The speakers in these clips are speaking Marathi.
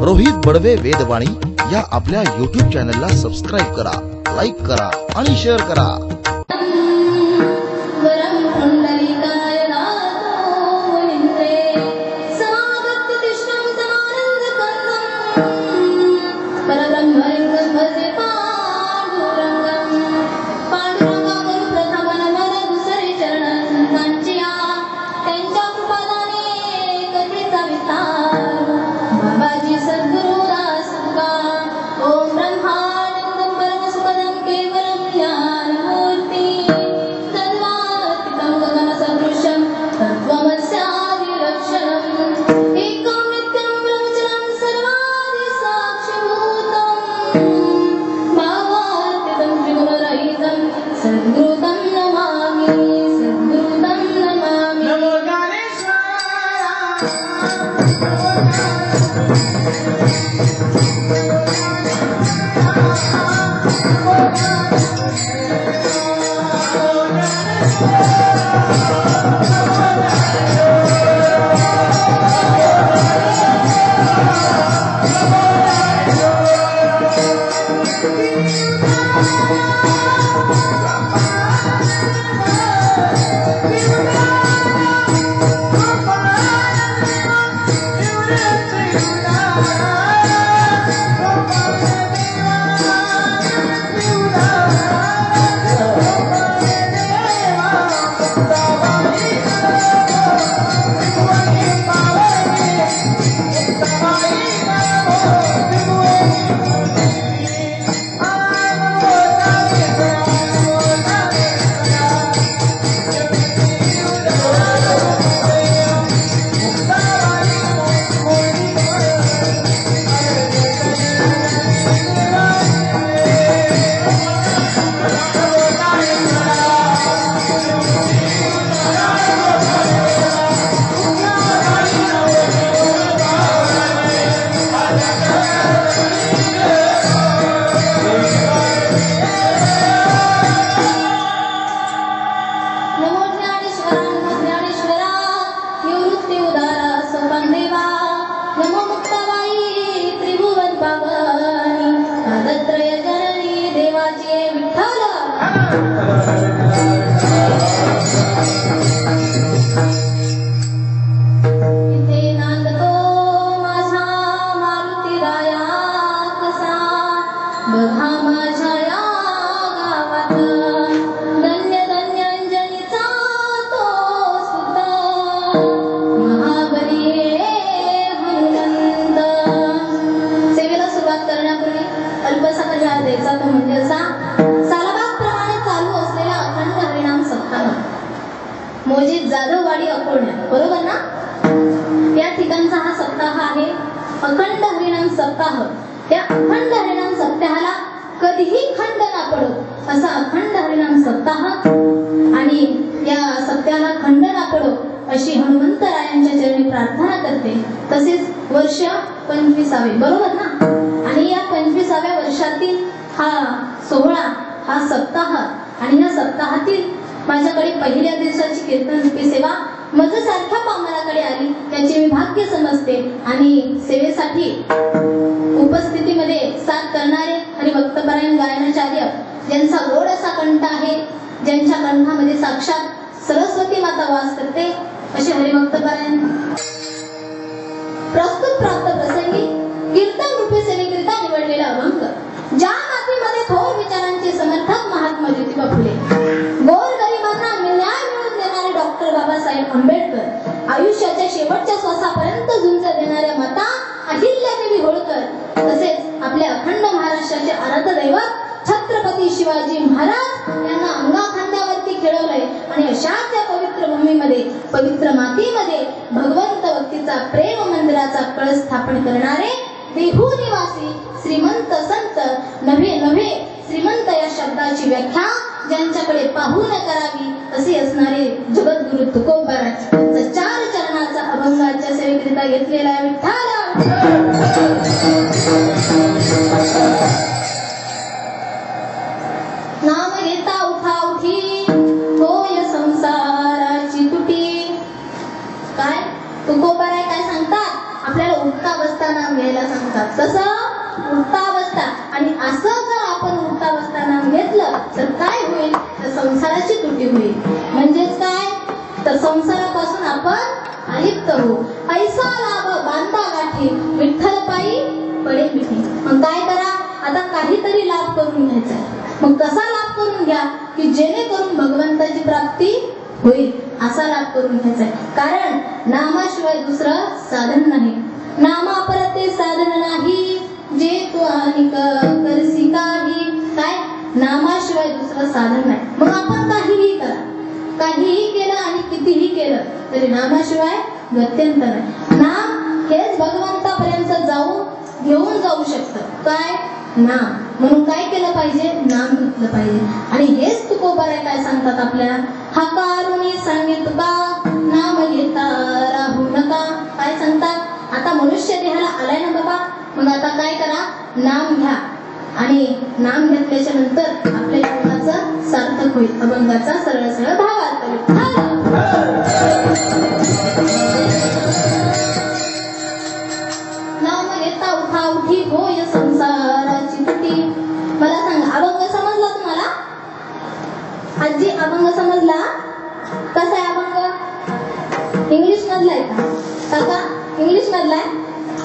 रोहित बडवे वेदवाणी या आपल्या YouTube चॅनलला सबस्क्राईब करा, लाईक करा आणि शेअर करा। मोजीत जाधववाडी अकोला, बरोबर ना? या ठिकाणचा हा सप्ताह आहे अखंड हरिनाम सप्ताह। या अखंड हरिनाम सप्ताहाला कधीही खंड ना पडो असा अखंड हरिनाम सप्ताह आणि या सप्ताहाला खंड ना पडो अशी हनुमंतरायांच्या चरणी प्रार्थना करते। तसेच वर्ष 25वे, बरोबर ना? आणि या 25व्या वर्षातील हा सोहळा, हा सप्ताह आणि या सप्ताहातील माझ्याकडे पहिल्या दिवसाची कीर्तन रूपी सेवा माझ्यासारख्या पामराकडे आली याचे मी भाग्य समजते। आणि सेवेसाठी उपस्थितीमध्ये साथ करणारे हरिभक्तपरायण गायनाचार्य ज्यांचा गोड असा कंठ आहे, ज्यांच्या कंठामध्ये साक्षात सरस्वती माता वास करते, असे हरिभक्तपरायण प्रस्तुत प्राप्त प्रसंगी कीर्तन रूपी सेवेकरिता निवडलेला अभंग, ज्या मातीमध्ये थोर विचारांचे समर्थक महात्मा ज्योतिबा फुले, गोरगरिबांना न्याय मिळवून देणारे डॉक्टर बाबासाहेब आंबेडकर, आयुष्याच्या शेवटच्या श्वासापर्यंत झुंज देणाऱ्या माता अहिल्यादेवी होळकर, तसेच आपल्या अखंड महाराष्ट्राचे आराध्य दैवत छत्रपती शिवाजी महाराज यांना अंगाखांद्यावरती खेळवलंय। आणि अशाच या पवित्र भूमीमध्ये, पवित्र मातीमध्ये भगवंत भक्तीचा प्रेम मंदिराचा कळस स्थापन करणारे देहू निवासी श्रीमंत संत, नव्हे नव्हे श्रीमंत या शब्दाची व्याख्या ज्यांच्याकडे पाहून करावी असे असणारे जगद्गुरु तुकोबाराज चार चरणाचा अभंगाच्या सेवेकरिता घेतलेला विठ्ठल। नाम घेता उठा उठी होय संसाराची तुटी। काय तुकोबाराय काय सांगतात? आपल्याला उठता बसता नाम घ्यायला सांगतात। असतात. तसं उठता बसता. आणि असं जर आपण उठता बसता नाम घेतलं तर काय होईल, तर संसाराची तुटी होईल. म्हणजेच काय, तर संसारापासून आपण अलिप्त होऊ. ऐसा लाभ बांधा गाठी, विठ्ठल पायी पडे मिठी. मग काय करा, आता काहीतरी लाभ करून घ्यायचा. मग कसा लाभ करून घ्या की जेणेकरून भगवंताची प्राप्ती होईल, असा लाभ करून घ्यायचा. कारण नामाशिवाय दुसरं साधन नाही. नामा परते साधन नाही, जे तू अनिक करसी काही. काय, नामाशिवाय दुसरं साधन नाही. मग आपण काहीही करा, काहीही केलं आणि कितीही केलं तरी नामाशिवाय गत्यंतर नाही. नाम हेच भगवंतापर्यंत घेऊन जाऊ शकतं. काय, नाम. म्हणून काय केलं पाहिजे, नाम घेतलं पाहिजे. आणि हेच तुकोबाराय काय सांगतात आपल्याला, हाकारुनी सांगित का नाम घेता राहू नका. काय सांगतात, आता मनुष्य देहाला आलाय ना बाबा, मग आता काय करा, नाम घ्या. आणि नाम घेतल्याच्या नंतर आपल्या जीवनाचं सार्थक होईल. अभंगाचा सरळ सरळ भावार्थ. नाम घेता उठा उठी होय संसाराची तुटी. मला सांगा, अभंग समजला तुम्हाला? आजी, अभंग समजला? कसा आहे अभंग? इंग्लिश मधला आहे का? काका इंग्लिश मधला आहे?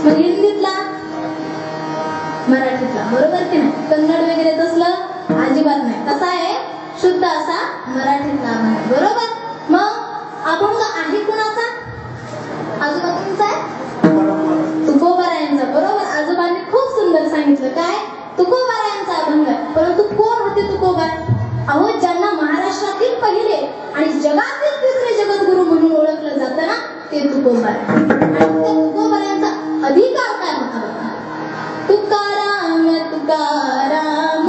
मग हिंदीतला, मराठीतला, बरोबर की नाही? कन्नड वगैरे तसलं अजिबात नाही. कसा आहे, शुद्ध असा मराठीतला अभंग, बरोबर? मग अभंग आहे कुणाचा? आजोबांचा आहे, तुकोबारायांचा, बरोबर? आजोबांनी खूप सुंदर सांगितलं. काय, तुकोबारायांचा अभंग आहे. परंतु कोण होते तुकोबार? अहो, ज्यांना महाराष्ट्रातील पहिले आणि जगातील तिसरे जगद्गुरु म्हणून ओळखलं जातं ना, ते तुकोबार. आणि त्या तुकोबारायांचा अधिकार काय होता बघा. तुकाराम तुकाराम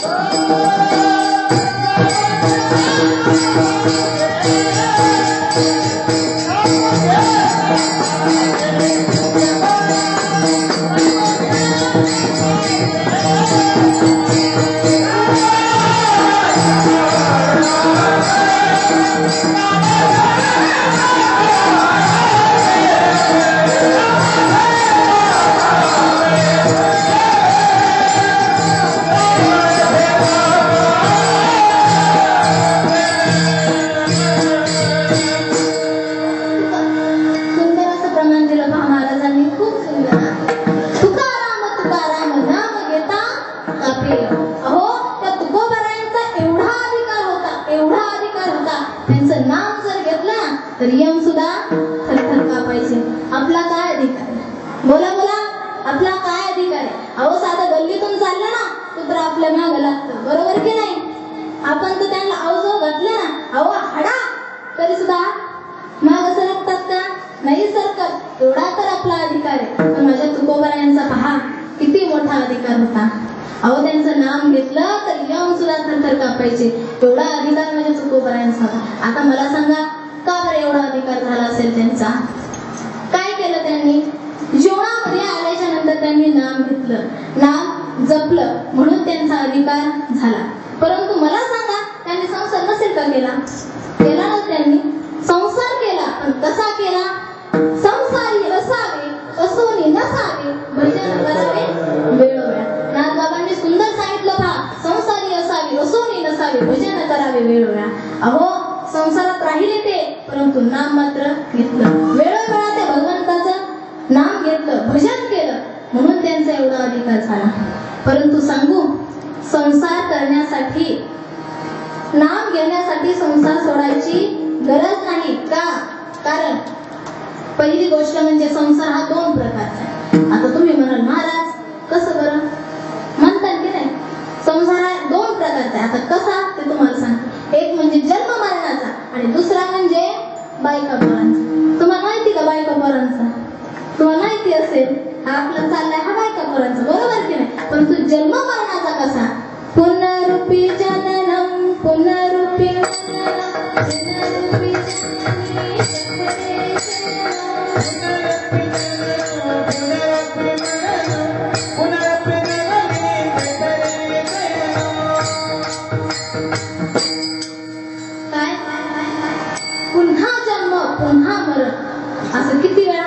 तर यम सुद्धा थरथर कापायचे. आपला काय अधिकार आहे? बोला बोला, आपला काय अधिकार आहे? अहो, साधं गल्लीतून चाललं ना कुत्र आपल्या मागं लागतं, बरोबर की नाही? आपण तर त्यांना अवजव घातलं ना, अहो हाडा, तरी सुद्धा मागं सरकतात का? नाही सरकत. एवढा तर आपला अधिकार आहे. तर माझ्या तुकोबारायांचा पहा किती मोठा अधिकार होता. अहो, त्यांचं नाम घेतलं तर यम सुद्धा थरथर कापायचे. एवढा अधिकार माझ्या तुकोबारायांचा होता. आता मला सांगा, का बरं एवढा अधिकार झाला असेल त्यांचा? काय केलं त्यांनी? जीवनामध्ये आल्याच्या नंतर त्यांनी नाम घेतलं, नाम जपलं, म्हणून त्यांचा अधिकार झाला. परंतु मला सांगा, त्यांनी संसार नसेल का केला? केला ना त्यांनी. संसार केला, पण कसा केला? संसारी असावे असोनी नसावे, भजन करावे वेळोवेळा. नाथबाबांनी सुंदर सांगितलं पहा, संसारी असावे असोनी नसावे, भजन करावे वेळोवेळा. अहो, संसारात राहिले ते, परंतु नाम मात्र घेतलं. वेळोवेळा ते भगवंताचं नाम घेतलं, भजन केलं, म्हणून त्यांचा एवढा अधिकार झाला. परंतु सांगू, संसार करण्यासाठी, नाम घेण्यासाठी संसार सोडायची गरज नाही. का? कारण पहिली गोष्ट म्हणजे संसार हा दोन प्रकारचा आहे. आता तुम्ही म्हणाल, महाराज कसं बरं? म्हणतात की नाही, संसार हा दोन प्रकारचा आहे. आता कसा ते तुम्हाला सांगते. एक म्हणजे जन्म मरणाचा आणि दुसरा म्हणजे बायका पोरांचा. तुम्हाला माहिती का बायका पोरांचा? तुम्हाला माहिती असेल, हा आपला चाललाय हा बायका पोरांचा, बरोबर की नाही? पण तू जन्म मरणाचा कसा? पुनरुपी जननम पुनरुपी पुन्हा जन्म पुन्हा मरण, असं किती वेळा?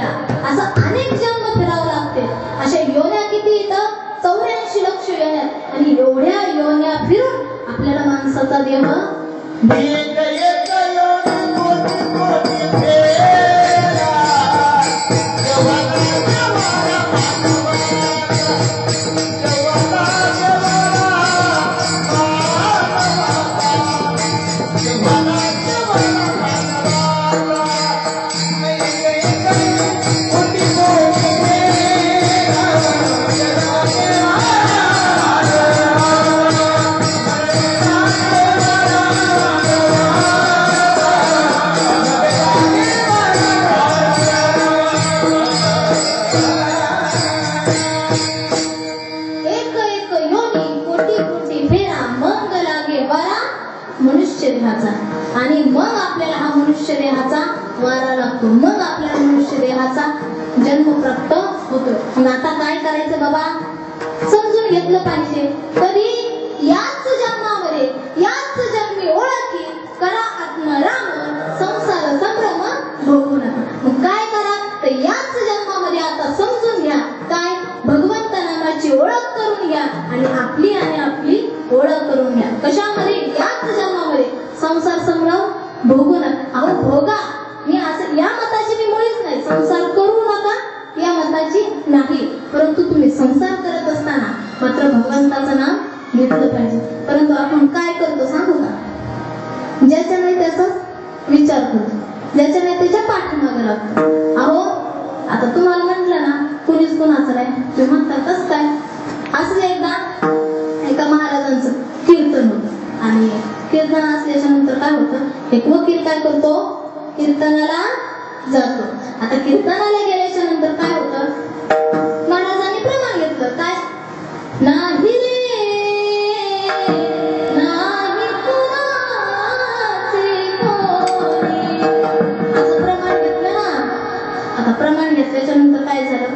वेळा असं अनेक जन्म फिरावं लागते. अशा योन्या किती इथं 84 लक्ष योन्या, आणि एवढ्या योन्या फिरून आपल्याला माणसाचा देह मनुष्य देहाचा, आणि मग आपल्याला हा मनुष्य देहाचा वारा लागतो, मग आपल्याला मनुष्य देहाचा जन्म प्राप्त होतो. मग आता काय करायचं बाबा, समजून घेतलं पाहिजे. कधी याच जन्मामध्ये याच जन्मी ओळखी करा आत्मराम, संसार संभ्रम भोगू नका. मग काय करा, तर याच जन्मामध्ये आता समजून घ्या काय, भगवंत नामाची ओळख करून घ्या आणि आपली ओळख करून घ्या. कशामध्ये, याच जन्मामध्ये संसार संभ्रम भोगू नका. अहो भोगा, मी असं या मताची मी मुळीच नाही, संसार करू नका या मताची नाही, परंतु तुम्ही संसार करत असताना मात्र भगवंताचं नाम घेतलं पाहिजे. परंतु आपण काय करतो सांगू का, ज्याच्या नाही त्याचा विचार करतो, ज्याच्या नाही त्याच्या पाठीमागे लागतो. अहो आता तुम्हाला म्हटलं ना कुणीच कुणाचं नाही, तुम्ही म्हणता कसं काय. असं एकदा एका महाराजांचं कीर्तन होतं, आणि कीर्तन असल्याच्या नंतर काय होतं, एक वकील काय करतो, कीर्तनाला जातो. आता कीर्तनाला गेल्याच्या नंतर काय होतं, महाराजांनी प्रमाण घेतलं काय, नाही नाही कुणाचे कोणी, असं प्रमाण घेतलं ना. आता प्रमाण घेतल्याच्या नंतर काय झालं,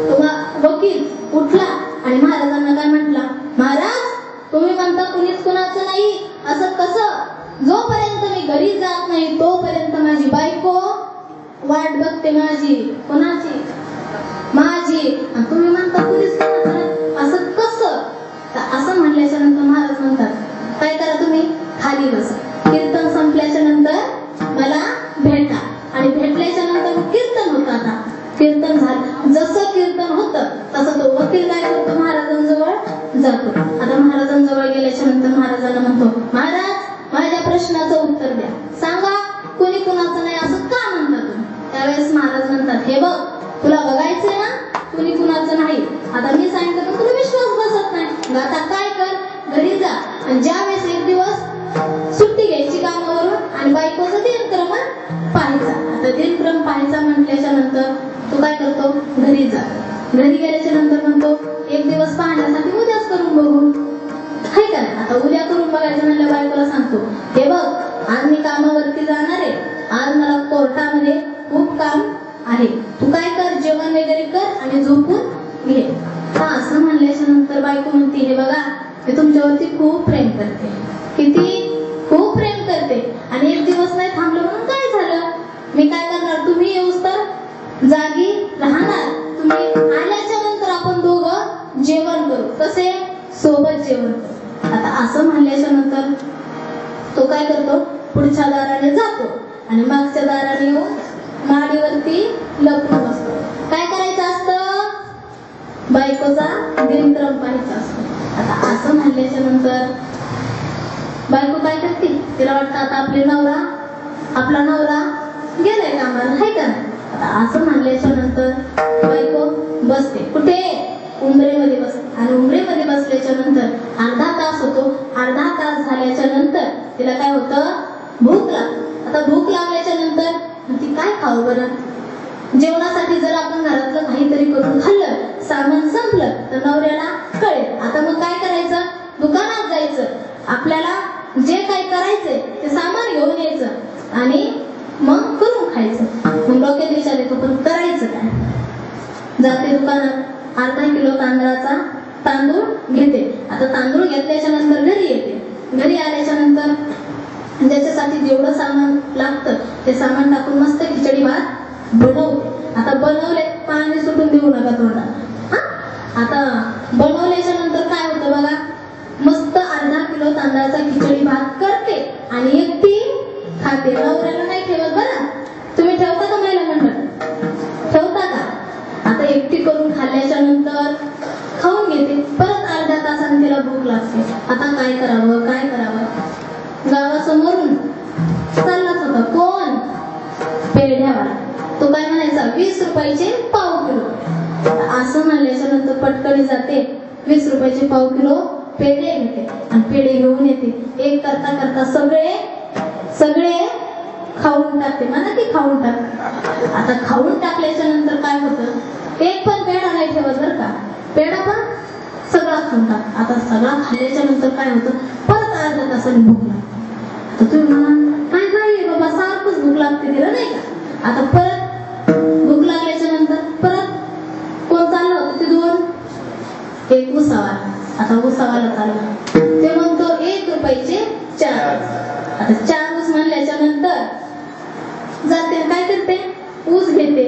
तो वकील उठला आणि महाराजांना काय म्हटला, महाराज तुम्ही म्हणता कुणीच कुणाचं नाही, असं कसं, जोपर्यंत मी घरी जात नाही तोपर्यंत माझी बायको वाट बघते माझी, कोणाची, माझी, आणि तुम्ही म्हणता कुणीच कुणाचं नाही, असं कसं. असं म्हटल्याच्या नंतर महाराज म्हणतात काय करा, तुम्ही खाली बसा, कीर्तन संपल्याच्या नंतर मला भेटा. आणि भेटल्याच्या नंतर कीर्तन होतं. आता कीर्तन झालं, जसं कीर्तन होतं तसं तो वकील काय करतो, महाराजांजवळ जातो. आता महाराजांजवळ गेल्याच्या नंतर महाराजांना म्हणतो, महाराज माझ्या प्रश्नाचं उत्तर द्या, सांगा कुणी कुणाचं नाही असं का म्हणता तुम्ही. त्यावेळेस महाराज म्हणतात, हे बघ तुला बघायचंय ना कुणी कुणाचं नाही, आता मी सांगितलं तर तुला विश्वास बसत नाही, मग आता काय कर, घरी जा आणि ज्या वेळेस एक दिवस सुट्टी घ्यायची कामावरून आणि बायकोचं दिनक्रम पाहायचा. आता दिनक्रम पाहायचा म्हटल्याच्या नंतर तो काय करतो, घरी जा. घरी गेल्याच्या नंतर म्हणतो एक दिवस पाहण्यासाठी उद्याच करून बघू, हाय का. आता उद्या करून बघायचं म्हणलं बायकोला सांगतो, हे बघ आज मी कामावरती जाणार आहे, आज मला कोर्टामध्ये खूप काम आहे, तू काय कर जेवण वगैरे कर आणि झोपून घे. हा असं म्हणल्याच्या नंतर बायको म्हणते, हे बघा मी तुमच्यावरती खूप प्रेम करते, किती खूप प्रेम करते, आणि एक दिवस नाही थांबलं म्हणून काय झालं, मी काय करणार, तुम्ही येऊस तर जागी राहणार, तुम्ही आल्याच्या नंतर आपण दोघं जेवण करू, कसे सोबत जेवण करू. आता असं म्हणल्याच्या नंतर तो काय करतो, पुढच्या दाराने जातो आणि मागच्या दाराने येऊन माडीवरती लपून बसतो. काय करायचं असतं, बायकोचा दिनक्रम पाहायचा असतो. आता असं म्हणल्याच्या नंतर बायको काय करते, तिला वाटतं आता आपला नवरा गेलाय कामाला, हाय का. आता असं म्हणल्याच्या नंतर बायको बसते, कुठे, उंबरेमध्ये बसते. आणि उंबरेमध्ये बसल्याच्या नंतर अर्धा तास होतो, अर्धा तास झाल्याच्या नंतर तिला काय होतं, भूक लागते. आता भूक लागल्याच्या नंतर ती काय खाऊ बरं, जेवणासाठी जर आपण घरातलं काहीतरी करून खाल्लं, सामान संपलं तर नवऱ्याला कळेल. आता मग काय करायचं, दुकानात जायचं, आपल्याला जे काही करायचंय ते सामान घेऊन यायचं आणि मग करून खायचं. मग डोक्यात विचार येतो पण करायचं काय. जाते दुकानात, अर्धा किलो तांदूळ घेते. आता तांदूळ घेतल्याच्या नंतर घरी येते. घरी आल्याच्या नंतर ज्याच्यासाठी जेवढं सामान लागतं ते सामान टाकून मस्त खिचडी भात बनवते. आता बनवले पाणी सुटून देऊ नका तोंडात हा. आता बनवल्याच्या नंतर काय होतं बघा, मस्त अर्धा किलो तांदळाचा खिचडी भात करते आणि एकटी खाते. नवऱ्याला नाही ठेवत बरं. तुम्ही ठेवता का महिला मंडळ? ठेवता का? आता एकटी करून खाल्ल्याच्या नंतर खाऊन घेते, परत अर्ध्या तासाने तिला भूक लागते. आता काय करावं काय करावं? गावासमोरून चाललाच होता कोण? पेढ्यावाला. तो काय म्हणायचा, 20 रुपयाचे पाव किलो. असं म्हणल्याच्या नंतर पटकन जाते, 20 रुपयाचे पाव किलो पेढे घेते आणि पेढे घेऊन येते. एक करता करता सगळे खाऊन टाकते. म्हणा की खाऊन टाक. आता खाऊन टाकल्याच्या नंतर काय होतं, एक पण पेढा नाही ठेवत बरं का. पेढा पण सगळा खाऊन टाक. आता सगळा खाल्ल्याच्या नंतर काय होतं, परत अर्ध्या तासाने भूक लागते. तर तुम्ही म्हणा काय काय बाबा, सारखंच भूक लागते तिला नाही का. आता परत भूक लागल्याच्या नंतर परत कोण चाललं होतं तिथून, एक उसावाला. आता उसावाला चालला, ते म्हणतो 1 रुपयाचे 4. आता 4 ऊस म्हणल्याच्या नंतर जाते काय करते, ऊस घेते.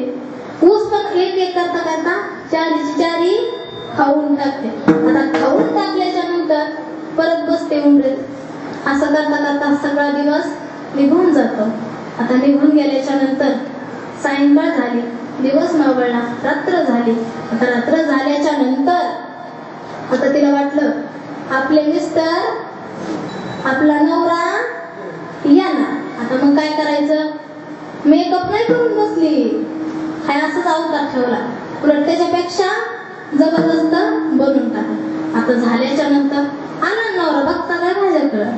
ऊस पण एक करता करता 4 खाऊन टाकते. आता खाऊन टाकल्याच्या नंतर परत बसते उंबरेत. असं करता करता सगळा दिवस निघून जातो. आता निघून गेल्याच्या नंतर सायंकाळ झाली, दिवस मावळला, रात्र झाली. आता रात्र झाल्याच्या नंतर आता तिला वाटलं आपले मिस्टर, आपला नवरा येणार. आता मग काय करायचं, मेकअप नाही करून बसली, काय असंच अवतार ठेवला. उलट त्याच्यापेक्षा जबरदस्त बनून टाकलं. आता झाल्याच्या नंतर आला नवरा, बघता काय माझ्याकडं.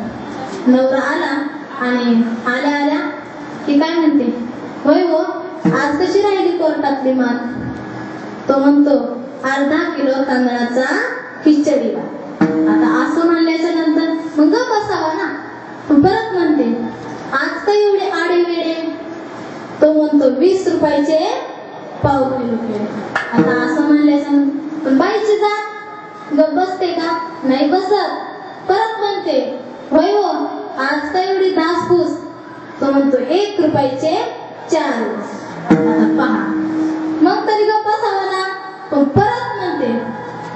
नवरा आला आणि आल्या आल्या की काय म्हणते, होय हो आज कशी राहिली कोर्टातली मान. तो म्हणतो अर्धा किलो तांदळाचा खिचडी भात. आता असं म्हणल्याच्या नंतर मग बसावा ना. परत म्हणते आज काय एवढे आडे वेडे. तो म्हणतो 20 रुपयाचे पाव किलो पेढे. आता असं म्हणल्याच्या नंतर पण बाईची जात गप बसते का, नाही बसत. परत म्हणते होय हो आज काय एवढी धासपूस. तो म्हणतो 1 रुपयाचे 4 ऊस. आता पहा मग तरी गप्प बसावा ना. पण परत म्हणते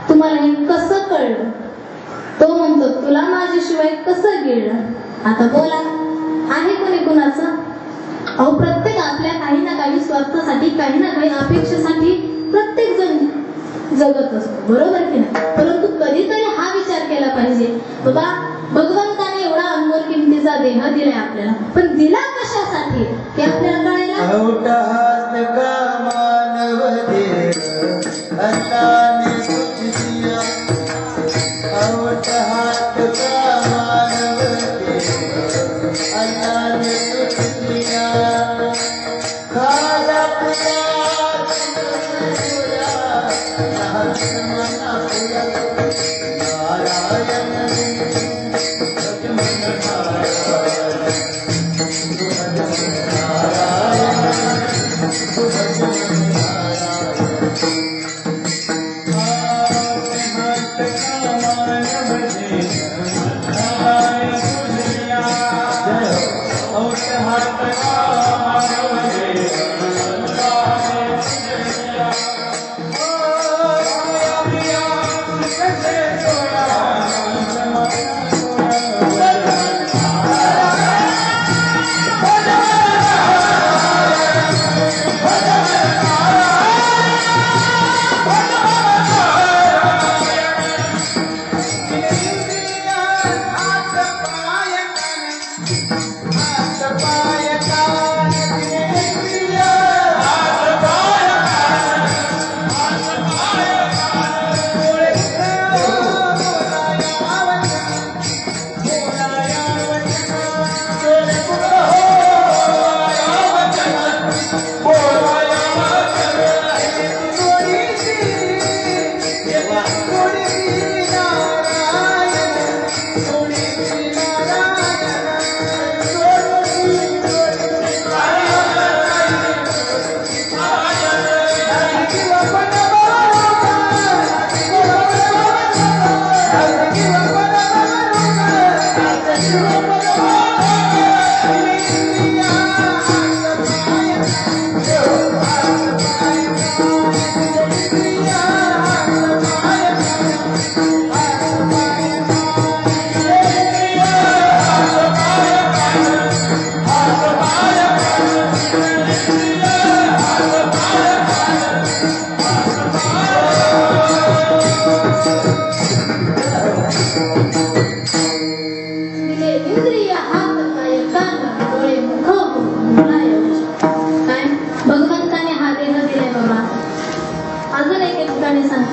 तुम्हाला हे कसं कळलं. तो म्हणतो तुला माझ्याशिवाय कसं गिळलं. आता बोला आहे कोणी कुणाचं. अहो प्रत्येक आपल्या काही ना काही स्वार्थासाठी, काही ना काही अपेक्षेसाठी प्रत्येक जण जगत असतो, बरोबर की नाही. परंतु कधीतरी हा विचार केला पाहिजे बाबा, भगवंताने एवढा अनमोल किमतीचा देह दिलाय आपल्याला, पण दिला कशासाठी हे आपल्याला कळायला.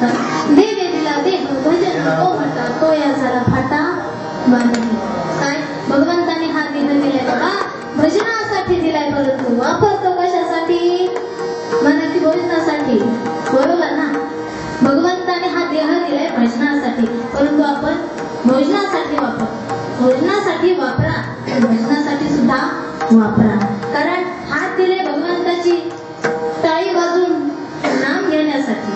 देवे दिला देह भजन तो म्हटा तो या झाला फाटा बांधली. काय भगवंताने हा देह दिलाय बाबा भजनासाठी दिलाय, परंतु वापरतो कशासाठी? म्हणा की भजनासाठी. बरोबर ना? भगवंताने हा देह दिलाय भजनासाठी, परंतु आपण भोजनासाठी भोजनासाठी वापरा, भजनासाठी सुद्धा वापरा. कारण हात दिले भगवंताची टाळी वाजून नाम घेण्यासाठी.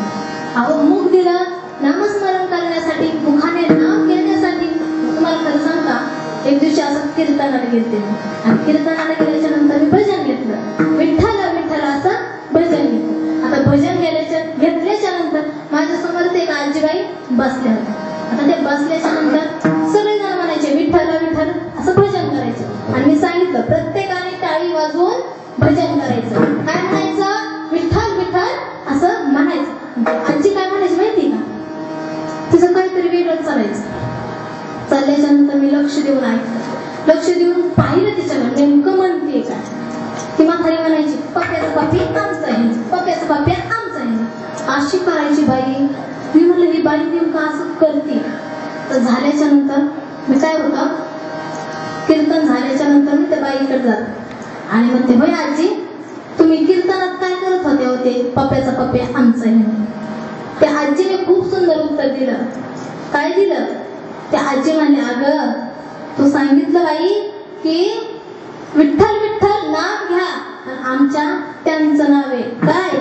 अहो मुख दिलं नामस्मरण करण्यासाठी, मुखाने नाम घेण्यासाठी. तुम्हाला खरं सांगा, एक दिवशी असं कीर्तनाला गेलते आणि कीर्तनाला गेल्याच्या नंतर मी भजन घेतलं. विठ्ठल विठ्ठल असं भजन घेतलं. आता भजन घेतल्याच्या नंतर माझ्या समोर एक आजीबाई बसल्या होत्या. आता ते बसल्याच्या नंतर सगळेजण म्हणायचे विठ्ठल विठ्ठल असं भजन करायचं. आणि मी सांगितलं प्रत्येकाने टाळी वाजवून भजन करायचं. काय म्हणायचं? विठ्ठल विठ्ठल असं म्हणायचं. आजी काय म्हणायची माहिती का? तिचं काहीतरी वेगळंच चालायचं. चालल्याच्या नंतर मी लक्ष देऊन ऐकलं, लक्ष देऊन पाहिलं तिच्याकडे नेमकं म्हणते काय. ती म्हातारी म्हणायची पप्याचं पापी आमचं आहे, पप्याचं पाप्या आमचं आहे. अशी करायची बाई. मी म्हणलं ही बाई नेमकं असं करते. तर झाल्याच्या नंतर मी काय होतं, कीर्तन झाल्याच्या नंतर मी त्या बाईकडे जात आणि म्हणते होय आजी तुम्ही कीर्तनात काय करत होते? पप्याचा पप्या आमचं आहे. त्या आजीने खूप सुंदर उत्तर दिलं. काय दिलं? त्या आजी म्हणे अगं तू सांगितलं बाई की विठ्ठल विठ्ठल नाव घ्या, आमच्या त्यांचं नाव आहे काय?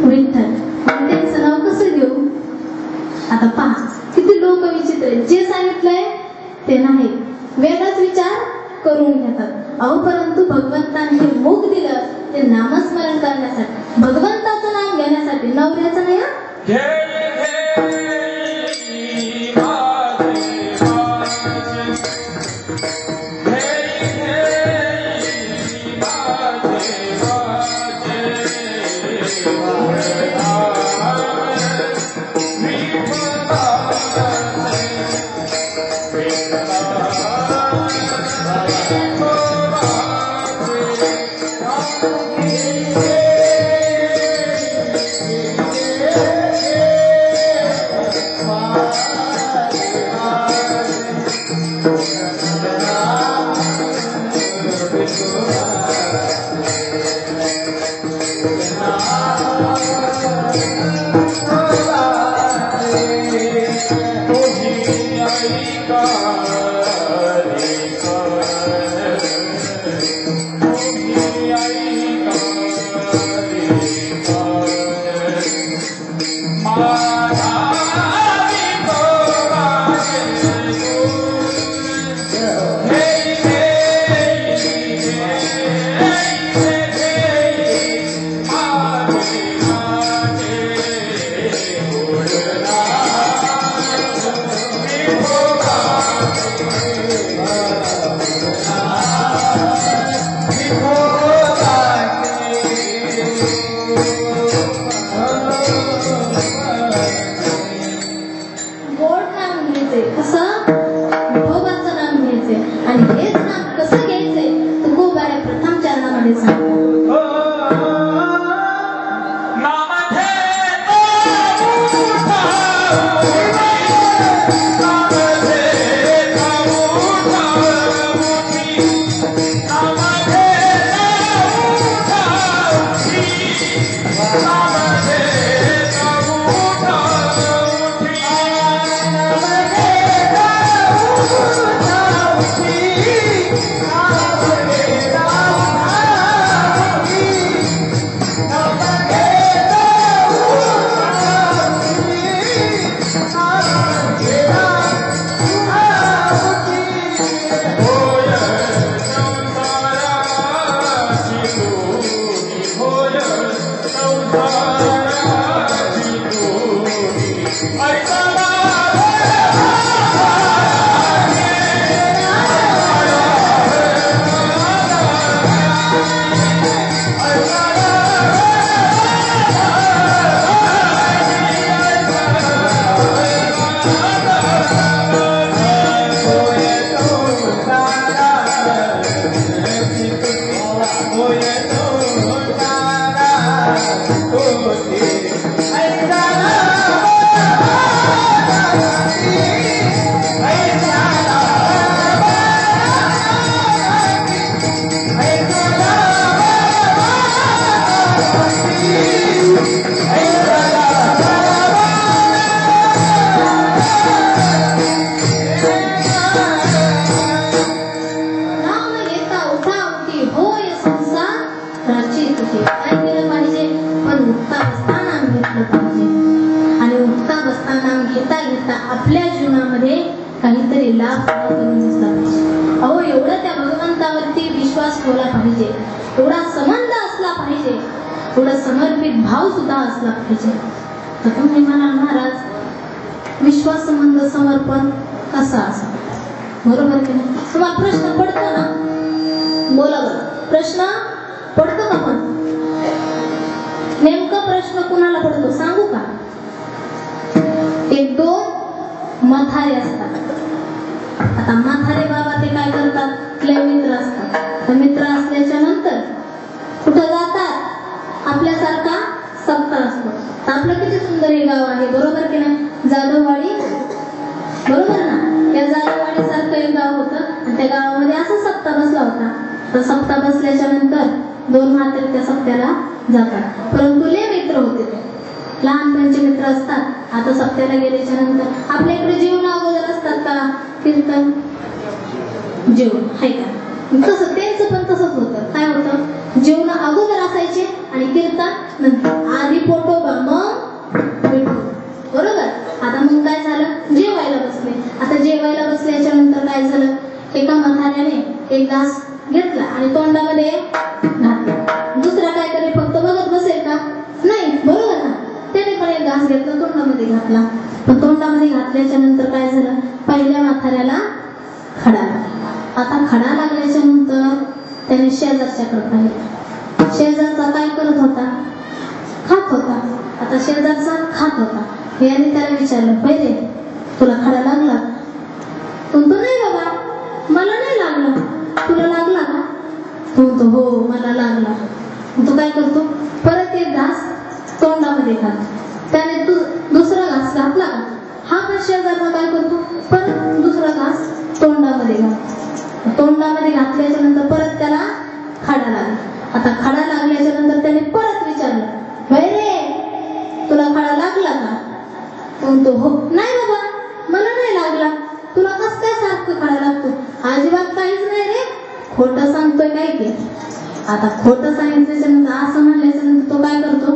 विठ्ठल. त्यांचं नाव कसं घेऊ? आता पहा किती लोक विचित्र आहेत. जे सांगितलंय ते नाही, वेगळाच विचार करून घेतात. अहो परंतु भगवंताने हे मुख दिलं ते नामस्मरण करण्यासाठी, भगवंताचं नाम घेण्यासाठी, नवऱ्याचं नाही. I पाहिजे, काय केलं पाहिजे, पण उठता बसता नाम घेतलं पाहिजे. आणि उठता बसता नाम घेता घेता आपल्या जीवनामध्ये काहीतरी लाभ करून दिसला पाहिजे. अहो एवढं त्या भगवंतावरती विश्वास ठेवला पाहिजे, एवढा संबंध असला पाहिजे, एवढा समर्पित भाव सुद्धा असला पाहिजे. तर तुम्ही म्हणाल महाराज विश्वास संबंध समर्पण कसा असा, बरोबर की नाही? तुम्हाला प्रश्न पडतो ना, बोला बरं, प्रश्न पडतो का? पण नेमका प्रश्न कुणाला पडतो सांगू का? एक दोन म्हातारे असतात. आता म्हातारे बाबा ते काय करतात, लय मित्र असतात. तर मित्र असल्याच्या नंतर कुठं जातात, आपल्यासारखा सप्ताह असतो. तर आपलं किती सुंदर हे गाव आहे, बरोबर की नाही? जाधववाडी, बरोबर ना? त्या जाधववाडी सारखं एक गाव होतं आणि त्या गावामध्ये असा सप्ताह बसला होता. तर सप्ताह बसल्याच्या नंतर दोन म्हातारे त्या सप्त्याला जातात, परंतु लय मित्र होते ते, लहानपणचे मित्र असतात. आता सप्त्याला गेल्याच्या नंतर आपल्या इकडे जेवण अगोदर असतात का, कीर्तन जेवण आहे का? तसं त्यांचं पण तसंच होतं. काय होतं, जेवण अगोदर असायचे आणि कीर्तन नंतर. आधी पोटोबा मग विठू, बरोबर? आता मग काय झालं, जेवायला बसले. आता जेवायला बसल्याच्या नंतर काय झालं, एका म्हाताऱ्याने एक घास घेतला आणि तोंडामध्ये घातला. दुसरा काय करे, फक्त बघत बसेल का? नाही, बरोबर ना? त्याने पण एक घास घेतला, तोंडामध्ये घातला. पण तोंडामध्ये घातल्याच्या नंतर काय झालं, पहिल्या म्हाताऱ्याला खडा लागला. आता खडा लागल्याच्या नंतर त्याने शेजारच्याकडे पाहिलं. शेजारचा काय करत होता, खात होता. आता शेजारचा खात होता, याने त्याला विचारलं, पहिले तुला खडा लागला? म्हणतो नाही बाबा, मला नाही लागला. तुला लागला का? म्हणतो हो मला लागला. तो काय करतो, परत एक घास तोंडामध्ये घालतो. त्याने दुसरा घास घातला का? हा पण शेजारचा काय करतो, परत दुसरा घास तोंडामध्ये घालतो. तोंडामध्ये घातल्याच्या नंतर परत त्याला खडा लागला. आता खडा लागल्याच्या नंतर त्याने परत विचारलं, रे तुला खडा लागला का? म्हणतो हो. नाही बाबा मला नाही लागला. तुला कस काय सारखं खडा लागतो? अजिबात काहीच नाही रे, खोटं सांगतोय काय की? आता खोटं सांगितल्याच्या नंतर असं म्हणल्याच्या नंतर तो काय करतो,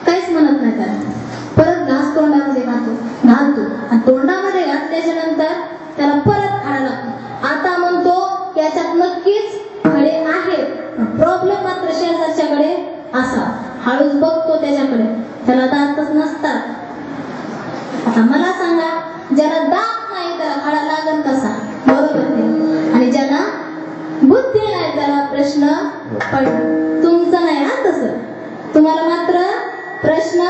काहीच म्हणत नाही त्याला. परत घास तोंडामध्ये घालतो आणि तोंडामध्ये घातल्याच्या नंतर त्याला परत खडा लागतो. आता म्हणतो याच्यात नक्कीच खडे आहेत, प्रॉब्लेम मात्र शेजारच्याकडे असा. हळूच बघतो त्याच्याकडे, त्याला दातच नसतात. आता मला सांगा, ज्याला दात नाही त्याला खडा लागत कसा, बरोबर नाही? आणि ज्याला बुद्धी नाही त्याला प्रश्न पडला. तुमचं नाही हा तसं, तुम्हाला मात्र प्रश्न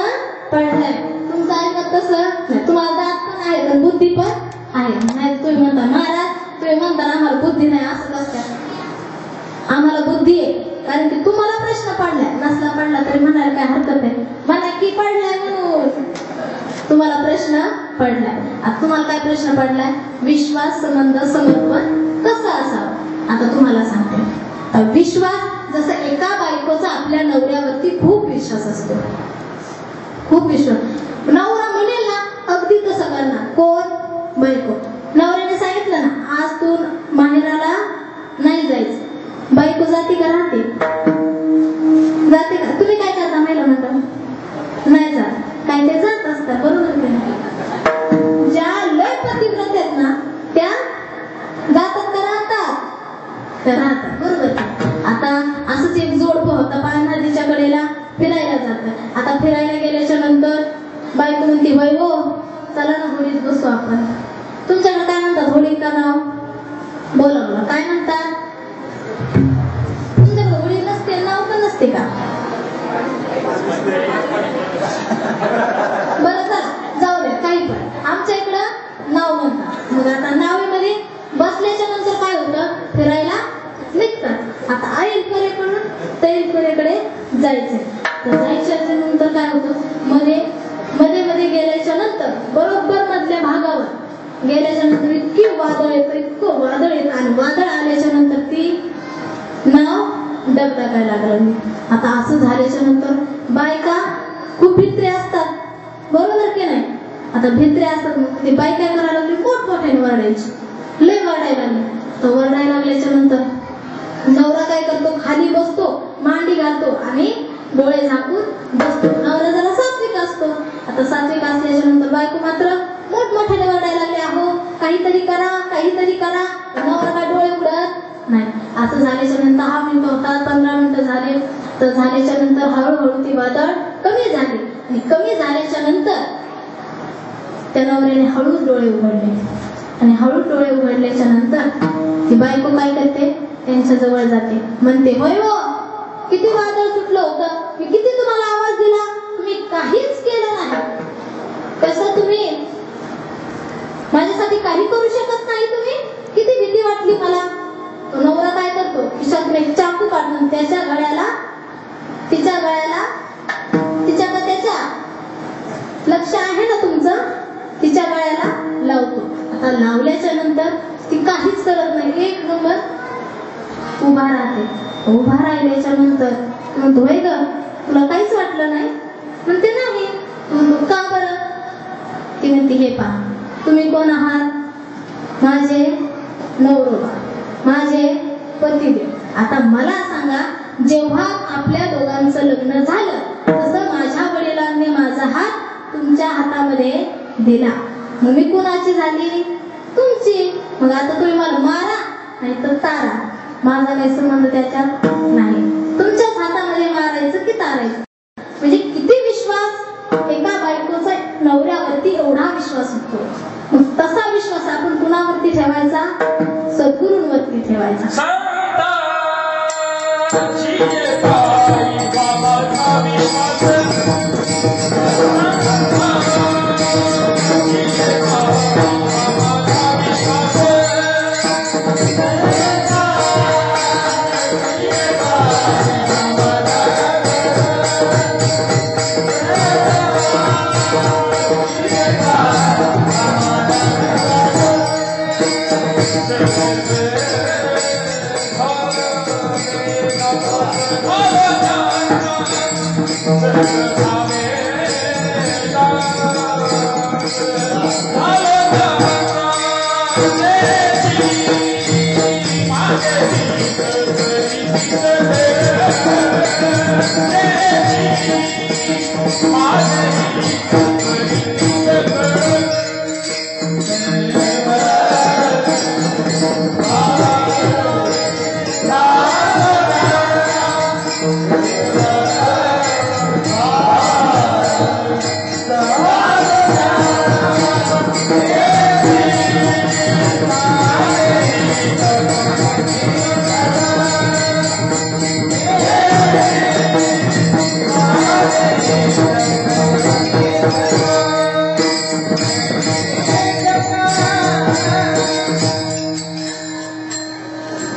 पडलाय. तुमचं ऐकत तसं नाही. तुम्हाला दात पण आहे पण बुद्धी पण आहे. नाही तुम्ही म्हणता महाराज, तुम्ही म्हणता आम्हाला बुद्धी नाही, असं कसं? आम्हाला बुद्धी आहे, कारण की तुम्हाला प्रश्न पडलाय. नसला पडला तरी म्हणायला काय हरकत आहे, म्हणा की पडलाय म्हणून. तुम्हाला प्रश्न पडलाय. आता तुम्हाला काय प्रश्न पडलाय, विश्वास संबंध समर्पण कसं असावं? आता तुम्हाला सांगते. विश्वास, जसं एका बायकोचा आपल्या नवऱ्यावरती खूप विश्वास असतो, खूप विश्वास. नवरा म्हणेल ना अगदी तसं करणार. कोण? बायको. नवऱ्याने सांगितलं ना आज तू माहेराला नाही जायचं, बायको जाते का? राहते. जाते का? तुम्ही काय करता महिला म्हणता? नाही जात. काय ते जात असतात, बरोबर की? ज्या लय पतिव्रत आहेत ना त्या जातात का राहतात? त्या राहतात, बरोबर. आता असंच एक जोडपं होता, पाय नदीच्या कडेला फिरायला जातात. आता फिरायला गेल्याच्या नंतर बायको म्हणते, बाई हो चला ना होडीत बसू आपण. तुमच्याकडे काय म्हणतात, होडी का नाव? बोला बोला, काय म्हणतात? तुमच्याकडे होडी नसते, नाव पण नसते का? बरं चला जाऊ द्या, काही पण आमच्या इकडं नाव म्हणतात. मग आता नावेमध्ये बसल्याच्या नंतर काय होतं, फिरायला निघतात. आता ऐलपरेकडून तैलपरेकडे जायचंय. तर जायच्या नंतर काय होतं, मध्ये मध्ये गेल्याच्या नंतर बरोबर मधल्या भागावर गेल्याच्या नंतर इतकी वादळ येतं, इतकं वादळ येतं. आणि वादळ आल्याच्या नंतर ती नाव डबडाकायला लागली. आता असं झाल्याच्या नंतर बायका खूप भित्रे असतात, बरोबर की नाही? आता भित्रे असतात, मग ती बाई काय करायला लागली, मोठमोठ्याने वरडायची, लय वरडायला लागली. तर वरडायला लागल्याच्या नंतर नवरा काय करतो, खाली बसतो, मांडी मांडी घालतो आणि डोळे झाकून बसतो. नवरा जरा सात्विक असतो. आता सात्विक असल्याच्या नंतर बायको मात्र मोठमोठ्याने ओरडायला लागले, अहो काहीतरी करा, काहीतरी करा. नवरा काय डोळे उघडत नाही. असं झाल्याच्या नंतर 10 मिनिटं होतात, 15 मिनिटं झाले. तर झाल्याच्या नंतर हळूहळू ती वादळ कमी झाली आणि कमी झाल्याच्या नंतर त्या नवऱ्याने हळूच डोळे उघडले आणि हळूच डोळे उघडल्याच्या नंतर ती बायको काय करते, त्यांच्या जवळ जाते, म्हणते, होय हो, किती वादळ सुटलं होतं, मी किती तुम्हाला आवाज दिला, तुम्ही काहीच केलं नाही. कसं तुम्ही माझ्यासाठी काही करू शकत नाही, तुम्ही किती भीती वाटली मला. तो नवरा काय करतो, खिशातून एक चाकू काढून त्याच्या गळ्याला, तिच्या गळ्याला, तिच्याकडे त्याच्या लक्ष आहे ना तुमचं, तिच्या गळ्याला लावतो. आता लावल्याच्या नंतर ती काहीच करत नाही, एक नंबर उभा राहते. उभा राहिल्याच्या नंतर म्हणतो, होय ग, तुला काहीच वाटलं नाही. म्हणते नाही. म्हणतो, का बरं. ती म्हणते, हे पहा, तुम्ही कोण आहात, माझे नवरोबा, माझे पतिदेव. आता मला सांगा, जेव्हा आपल्या दोघांचं लग्न झालं तसं माझ्या वडिलांनी माझा हात तुमच्या हातामध्ये दिला, मग मी कुणाची झाली, तुमची. मग आता तुम्ही मला मारा नाही तर तारा, माझा काही संबंध त्याच्यात नाही. तुमच्याच हातामध्ये मारायचं की तारायचं. म्हणजे किती विश्वास एका बायकोचा नवऱ्यावरती, एवढा विश्वास होतो. मग तसा विश्वास आपण कुणावरती ठेवायचा, सद्गुरूंवरती ठेवायचा.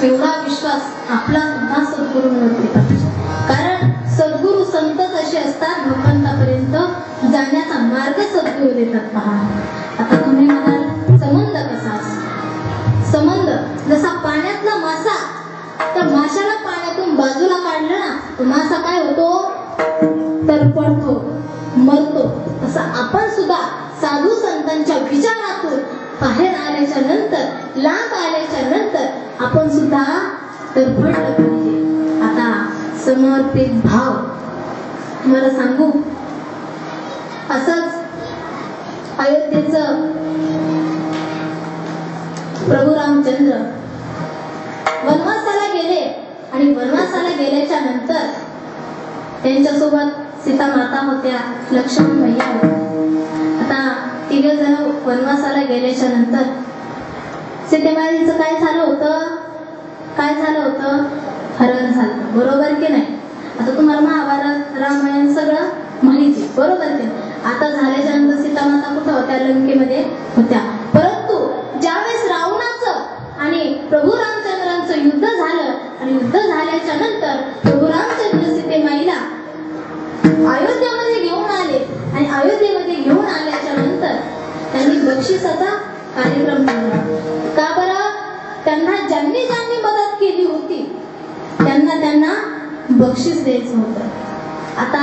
एवढा विश्वास आपला सुद्धा सद्गुरूंवरती पाहिजे. कारण सद्गुरू संतच असे असतात, भगवंतापर्यंत जाण्याचा मार्ग सद्गुरू देतात. पहा, आता तुम्ही म्हणाल संबंध कसा असतो. संबंध जसा पाण्यातला मासा, त्या माशाला पाण्यातून बाजूला काढलं ना, तो मासा काय होतो, तर पडतो, मरतो. तसा आपण सुद्धा साधू संतांच्या विचारातून बाहेर आल्याच्या नंतर, लांब आल्याच्या नंतर आपण सुद्धा तर पडलं पाहिजे. आता समर्पित भाव तुम्हाला सांगू, असंच अयोध्येचं प्रभू रामचंद्र वनवासाला गेले आणि वनवासाला गेल्याच्या नंतर त्यांच्यासोबत सीता माता होत्या, लक्ष्मण भैया होते. आता तिघे जण वनवासाला गेल्याच्या नंतर सीतेमाईचं काय झालं होतं, काय झालं होतं, हरण झालं, बरोबर की नाही. आता तुम्हाला महाभारत रामायण सगळं माहिती, बरोबर की नाही. आता झाल्याच्या नंतर सीता माता कुठं होत्या, लंकेमध्ये होत्या. परंतु ज्यावेळेस रावणाचं आणि प्रभू रामचंद्रांचं युद्ध झालं आणि युद्ध झाल्याच्या नंतर प्रभू रामचंद्र सीतेमाईला अयोध्येमध्ये घेऊन आले आणि अयोध्येमध्ये घेऊन आल्याच्या नंतर त्यांनी बक्षिसाचा कार्यक्रम ठेवला. का बरं, त्यांना ज्यांनी ज्यांनी मदत केली होती त्यांना बक्षीस द्यायचं होतं. आता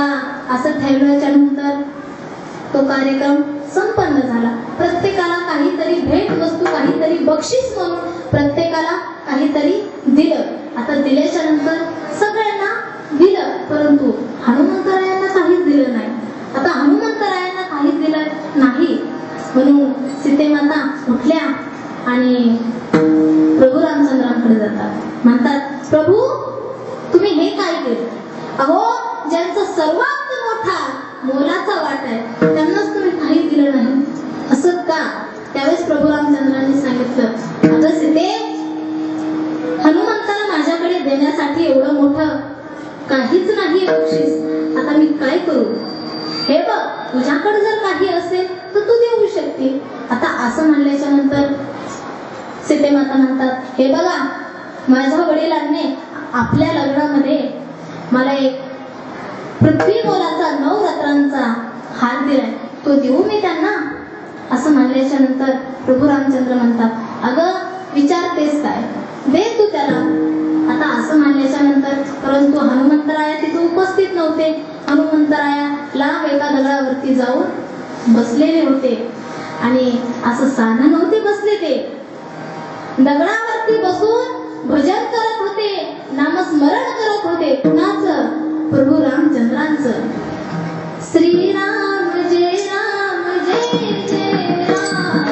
असं ठेवल्याच्या नंतर तो कार्यक्रम संपन्न झाला. प्रत्येकाला काहीतरी भेट वस्तू, काहीतरी बक्षीस म्हणून प्रत्येकाला काहीतरी दिलं. आता दिल्याच्या नंतर सगळ्यांना दिलं परंतु हनुमंतरायांना काहीच दिलं नाही. आता हनुमंतरायांना काहीच दिलं नाही म्हणून सीतेमाता उठल्या आणि प्रभू रामचंद्रांकडे जातात. म्हणतात, प्रभू तुम्ही हे काय केलं? अहो ज्यांचा सर्वात मोठा मोलाचा वाट आहे त्यांनाच तुम्ही काही दिलं नाही, असं का? त्यावेळेस प्रभू रामचंद्रांनी सांगितलं, अगं सीते, हनुमंताला माझ्याकडे देण्यासाठी एवढं मोठं काहीच नाही बक्षीस. आता मी काय करू? हे बघ, तुझ्याकडे जर काही असेल तर तू देऊ शकते. आता असं म्हणल्याच्या नंतर सीतेमाता म्हणतात, हे बघा, माझ्या वडिलांनी आपल्या लग्नामध्ये मला एक पृथ्वी मोलाचा 9 रत्नांचा हार दिलाय, तो देऊ मी त्यांना? असं म्हणल्याच्या नंतर प्रभू रामचंद्र म्हणतात, अगं विचारतेस काय, दे तू त्याला. आता असं म्हणल्याच्या नंतर परंतु हनुमंतराया तिथे उपस्थित नव्हते. हनुमंतराया लांब एका दगडावरती जाऊन बसलेले होते आणि असं साधं नव्हते बसले, ते दगडावरती बसून भजन करत होते, नामस्मरण करत होते. कुणाचं? प्रभू रामचंद्रांचं. श्रीराम जय राम जय जय राम,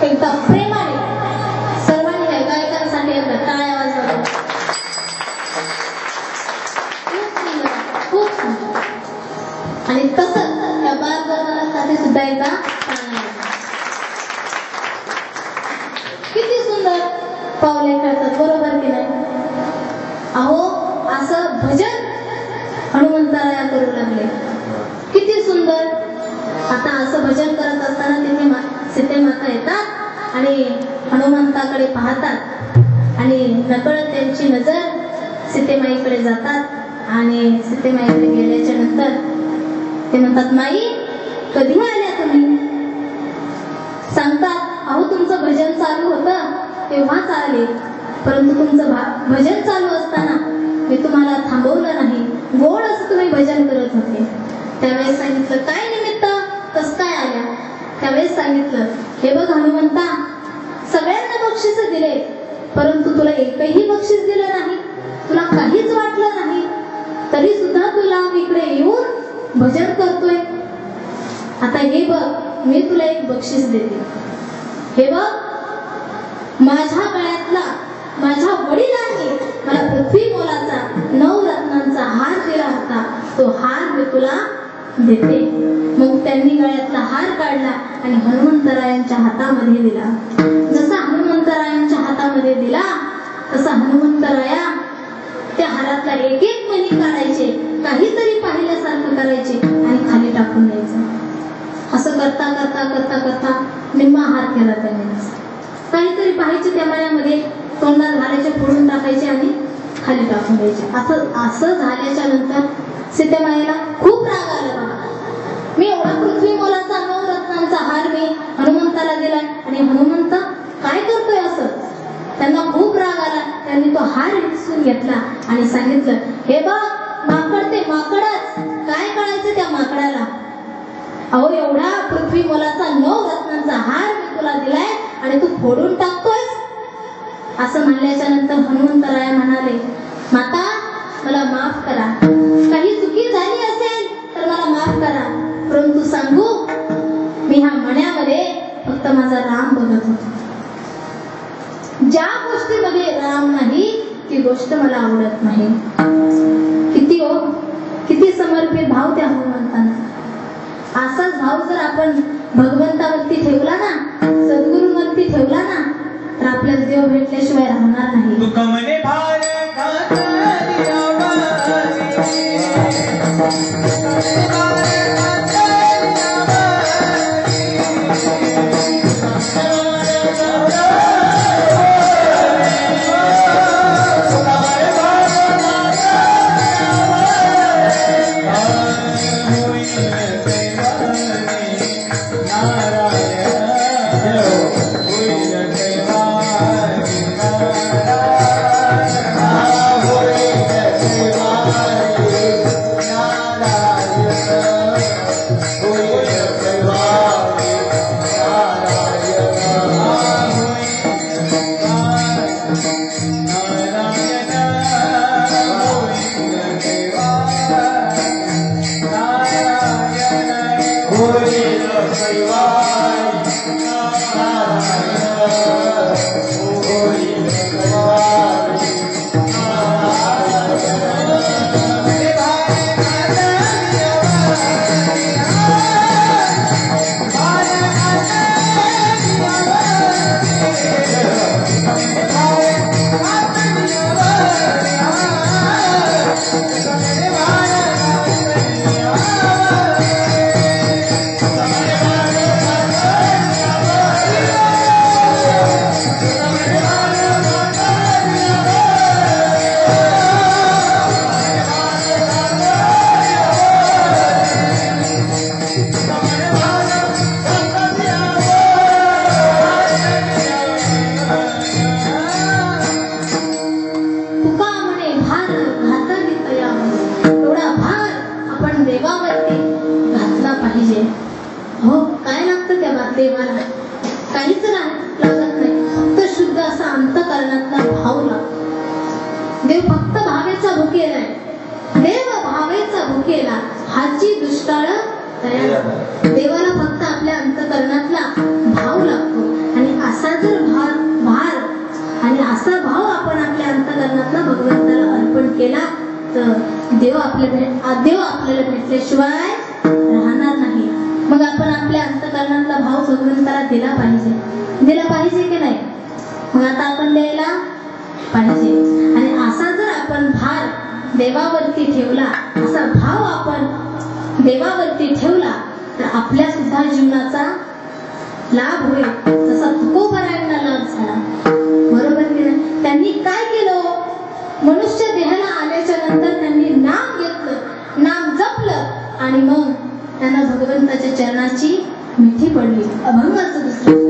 एकदा प्रेमाने सर्वांनी गायकांसाठी एकदा टाळ्या वाजवा. खूप सुंदर. आणि तसंच त्या बालगोपालासाठी सुद्धा एकदा टाळ्या वाजवा. किती सुंदर पावले खेळतात, बरोबर की नाही? अहो असं भजन हनुमंतराया करू लागले, किती सुंदर. आता असं भजन करत असताना तिथे सीतेमाता येतात आणि हनुमंताकडे पाहतात आणि नकळत त्यांची नजर सीतेमाईकडे जातात आणि सीतेमाईकडे गेल्याच्या नंतर ते म्हणतात, माई कधी आल्या तुम्ही? सांगतात, अहो तुमचं भजन चालू होतं तेव्हाच आले, परंतु तुमचं भजन चालू असताना मी तुम्हाला थांबवलं नाही, गोड असं तुम्ही भजन करत होते. त्यावेळेस सांगितलं, काय निमित्त, कस काय आल्या? त्यावेळेस सांगितलं, हे बघ हनुमंता, सगळ्यांना बक्षीस दिले परंतु तुला एकही बक्षीस दिलं नाही, तुला काहीच वाटलं नाही, तरी सुद्धा तुला इकडे येऊन भजन करतोय. आता हे बघ, मी तुला एक बक्षीस देते. हे बघ, माझ्या गळ्यातला माझ्या वडिलांनी मला पृथ्वी मोलाचा 9 रत्नांचा हार दिला होता, तो हार मी तुला देते. मग त्यांनी गळ्यातला हार काढला आणि हनुमंतरायांच्या हातामध्ये दिला. जसा हनुमंतरायांच्या हातामध्ये दिला तसा हनुमंतराया त्या हारातला एक एक मणी काढायचे, काहीतरी पाहिल्यासारखं करायचे आणि खाली टाकून द्यायचं. असं करता करता करता करता निम्मा हार केला त्यांनी. काहीतरी पाहायचे त्या मण्यामध्ये, तोंडात घालायचे, फोडून टाकायचे आणि खाली टाकून द्यायचे. असं झाल्याच्या नंतर सीतेमाईला खूप राग आला. मी एवढा पृथ्वी मोलाचा 9 रत्नांचा हार मी हनुमंताला दिलाय आणि हनुमंत काय करतोय असं? त्यांना खूप राग आला. त्यांनी तो हार हिसकून घेतला आणि सांगितलं, हे बघ माकड ते माकडच, काय लाखी मोलाचा 9 रत्नांचा हार मी तुला दिलाय आणि तू फोडून टाकतोयस. असं म्हणल्याच्या नंतर हनुमंतराय म्हणाले, माता मला माफ करा, काही चुकी झाली असेल तर मला माफ करा, परंतु सांगू मी ह्या मण्यामध्ये फक्त माझा राम बघत होतो. ज्या गोष्टीमध्ये राम नाही ती गोष्ट मला आवडत नाही. किती समर्पित भाव त्या हनुमंतांना. असाच भाव जर आपण भगवंतावरती ठेवला ना, सद्गुरूंवरती ठेवला ना, तर आपल्याला देव भेटल्याशिवाय राहणार नाही. देवाला काहीच लागत नाही, फक्त शुद्ध असा अंतःकरणातला भाव लागतो. देव फक्त भावेचा भुकेला आहे, देव भावेचा भुकेला हाची दुष्काळ तयार. देवाला फक्त आपल्या अंतःकरणातला भाव लागतो आणि असा जर भार आणि असा भाव आपण आपल्या अंतःकरणातला भगवंताला अर्पण केला तर देव आपल्याला भेटल्याशिवाय राहणार नाही. मग आपण आपल्या अंतःकरणातला भाव भगवंताला दिला पाहिजे की नाही? मग आता आपण द्यायला पाहिजे. आणि असा जर आपण भार देवावरती ठेवला, असा भाव आपण देवावरती ठेवला तर आपल्या सुद्धा जीवनाचा लाभ होईल, जसा तुकोबरायांना लाभ झाला. बरोबर की नाही? त्यांनी काय केलं? मनुष्य देहाला आल्याच्या नंतर त्यांनी नाम घेतलं, नाम जपलं आणि मग त्यांना भगवंताच्या चरणाची मिठी पडली. अभंगाचं दुसरं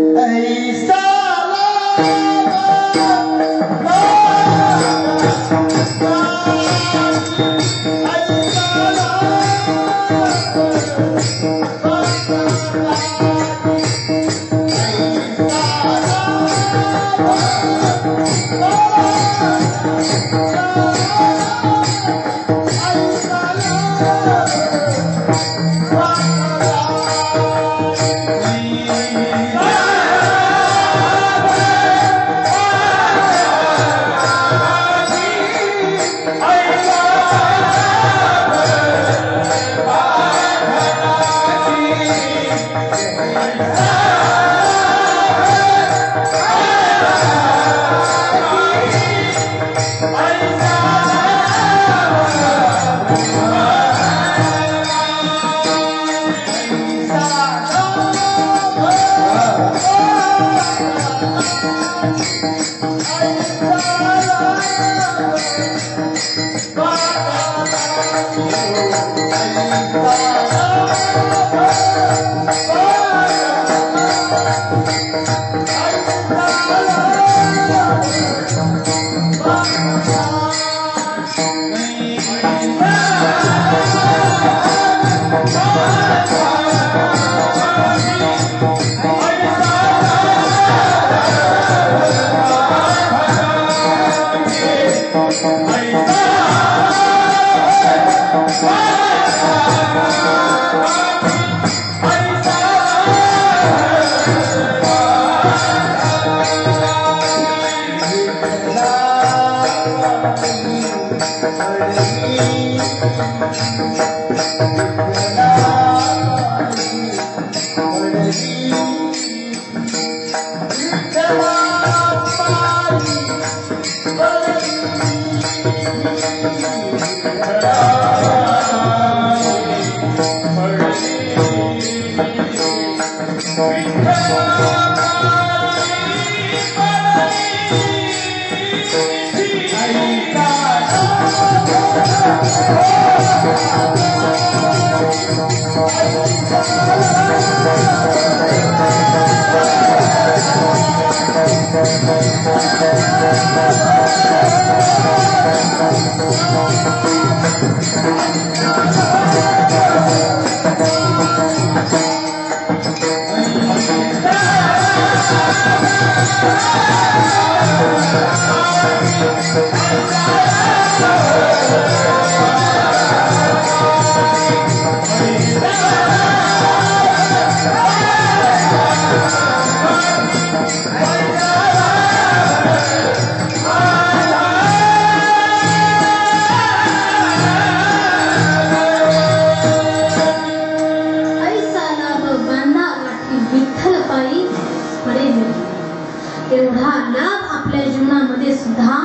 एवढा लाभ आपल्या जीवनामध्ये सुद्धा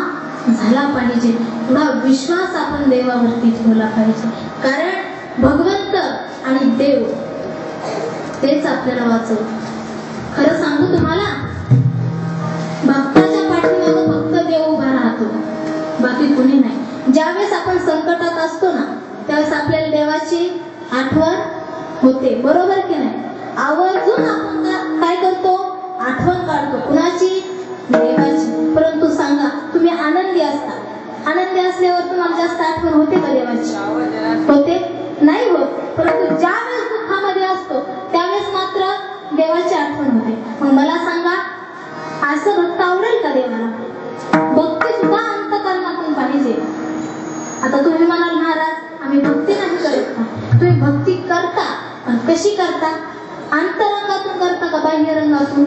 झाला पाहिजे, एवढा विश्वास आपण देवावरती ठेवला पाहिजे. कारण भगवंत आणि देव तेच आपल्याला वाचवतात. खरं सांगू तुम्हाला, भक्ताच्या पाठीमागे फक्त देव उभा राहतो, बाकी कुणी नाही. ज्यावेळेस आपण संकटात असतो ना, त्यावेळेस आपल्याला देवाची आठवण होते, बरोबर की नाही? आवर्जून आपण काय करतो? आठवण काढतो. कुणाची? देवाची. परंतु सांगा, तुम्ही आनंदी असता, आनंदी असल्यावर तुम्हाला जास्त आठवण होते का देवाची? होते? नाही होत. परंतु ज्या वेळेस दुःखामध्ये असतो त्यावेळेस मात्र देवाची आठवण होते. मग मला सांगा, असं भक्त आवडेल का देवाला? भक्ती सुद्धा अंतःकरणातून पाहिजे. आता तुम्ही म्हणाल, महाराज आम्ही भक्ती नाही करत का? तुम्ही भक्ती करता, पण कशी करता? अंतरंगातून करता का बाह्यरंगातून?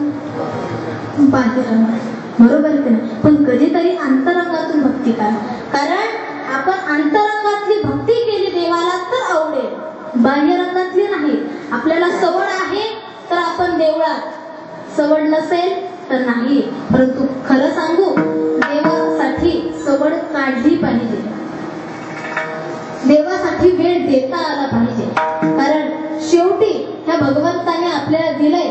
बाह्यरंगातून, बरोबर की नाही? पण कधीतरी अंतरंगातून भक्ती करा. कारण आपण अंतरंगातली भक्ती केली देवाला तर आवडेल, बाह्यरंगातली नाही. आपल्याला सवड आहे तर आपण देवळात, सवड नसेल तर नाही. परंतु खरं सांगू, देवासाठी सवड काढली पाहिजे, देवासाठी वेळ देता आला पाहिजे. कारण शेवटी ह्या भगवंताने आपल्याला दिलंय,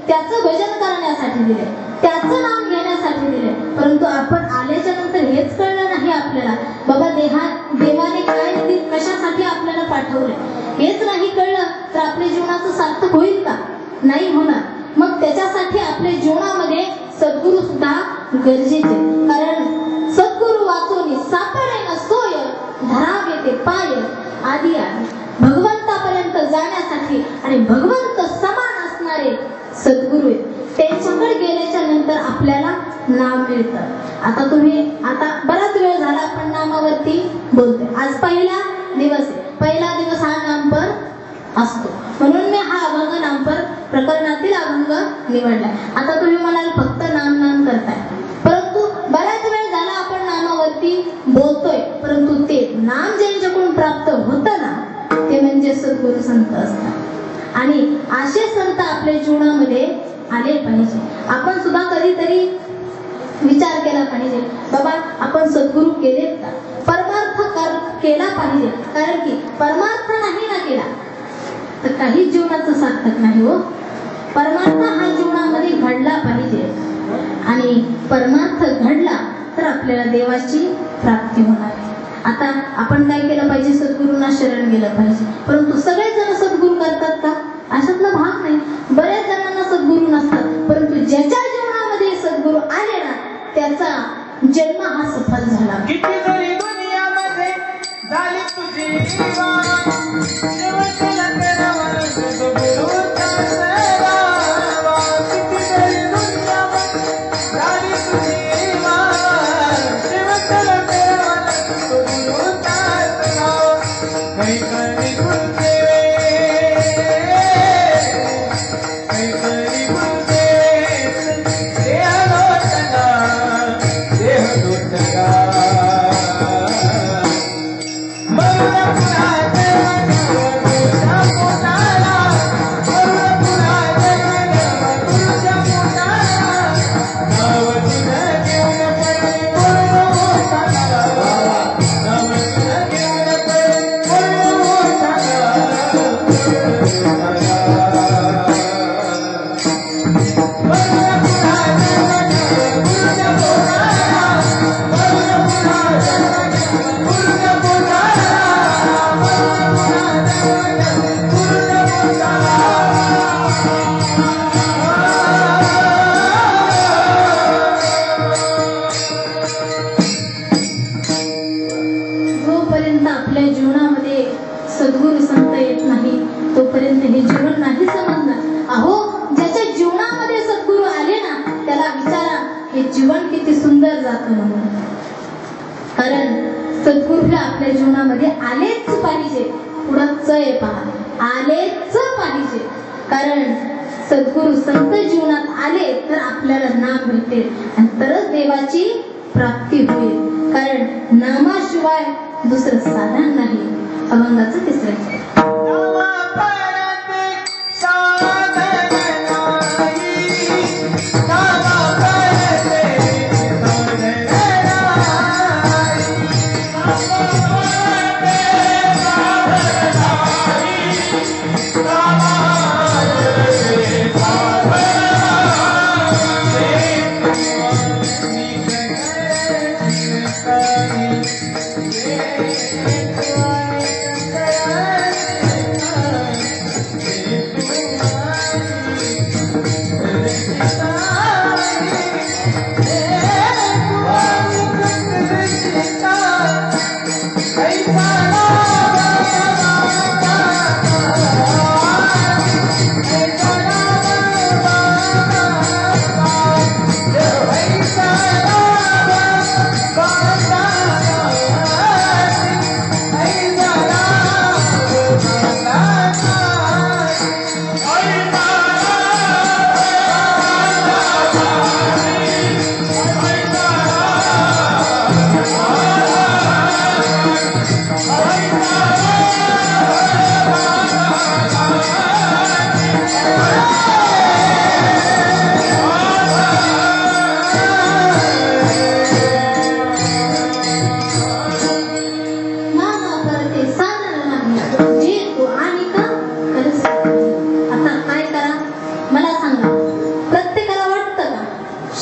त्याचं भजन करण्यासाठी दिलंय, त्याचं नाम घेण्यासाठी दिलंय. परंतु आपण आल्याच्या नंतर हेच कळलं नाही आपल्याला, बाबा देवाने काय दिली, कशासाठी आपल्याला पाठवलंय, हेच नाही कळलं तर आपल्या जीवनाचं सार्थक होईल का? नाही होणार. मग त्याच्यासाठी आपल्या जीवनामध्ये सद्गुरू सुद्धा गरजेचे. कारण सद्गुरू वाचोनी सापडे न सोय, धरावे ते पाय आदी आहे. भगवंतापर्यंत जाण्यासाठी आणि भगवंत समान असणारे सद्गुरू आहेत, त्यांच्याकडे गेल्याच्या नंतर आपल्याला नाम मिळतं. आता बराच वेळ झाला आपण नामावरती बोलतोय. आज पहिला दिवस आहे, पहिला दिवस हा नामपर असतो, म्हणून मी हा अभंग नामपर प्रकरणातील अभंग निवडलाय. आता तुम्ही म्हणाल फक्त नाम करताय, परंतु बराच वेळ झाला आपण नामावरती बोलतोय. परंतु ते नाम ज्यांच्याकडून प्राप्त होतं ना, ते म्हणजे सद्गुरू संत असतात. आणि असे संत आपल्या जीवनामध्ये आले पाहिजे. आपण सुद्धा कधीतरी विचार केला पाहिजे, बाबा आपण सद्गुरू केलेत का? परमार्थ केला पाहिजे. कारण की परमार्थ नाही ना केला तर काही जीवनाचं सार्थक नाही हो. परमार्थ हा जीवनामध्ये घडला पाहिजे, आणि परमार्थ घडला तर आपल्याला देवाची प्राप्ती होणार आहे. आता आपण काय केलं पाहिजे? सद्गुरूंना शरण गेलं पाहिजे. परंतु सगळेजण सद्गुरू करतात का? अशातला भाग नाही. बऱ्याच जणांना सद्गुरू नसतात, परंतु ज्याच्या जीवनामध्ये सद्गुरू आले ना, त्याचा जन्म हा सफल झाला. कितीतरी दुनियामध्ये झाली तुझी Hey, जोपर्यंत आपल्या जीवनामध्ये सद्गुरू संत येत नाही तोपर्यंत हे जीवन नाही समजणार. अहो, ज्याच्या जीवनामध्ये सद्गुरू आले ना त्याला विचारा हे जीवन किती सुंदर जातं म्हणून. कारण सद्गुरू हे आपल्या जीवनामध्ये आलेच पाहिजे. पुढं च आहे पहा, आलेच पाहिजे. कारण सद्गुरू संत जीवनात आले तर आपल्याला नाम भेटेल आणि तरच देवाची प्राप्ती होईल. कारण नामाशिवाय दुसरं साधन नाही. अभंगाचं तिसरं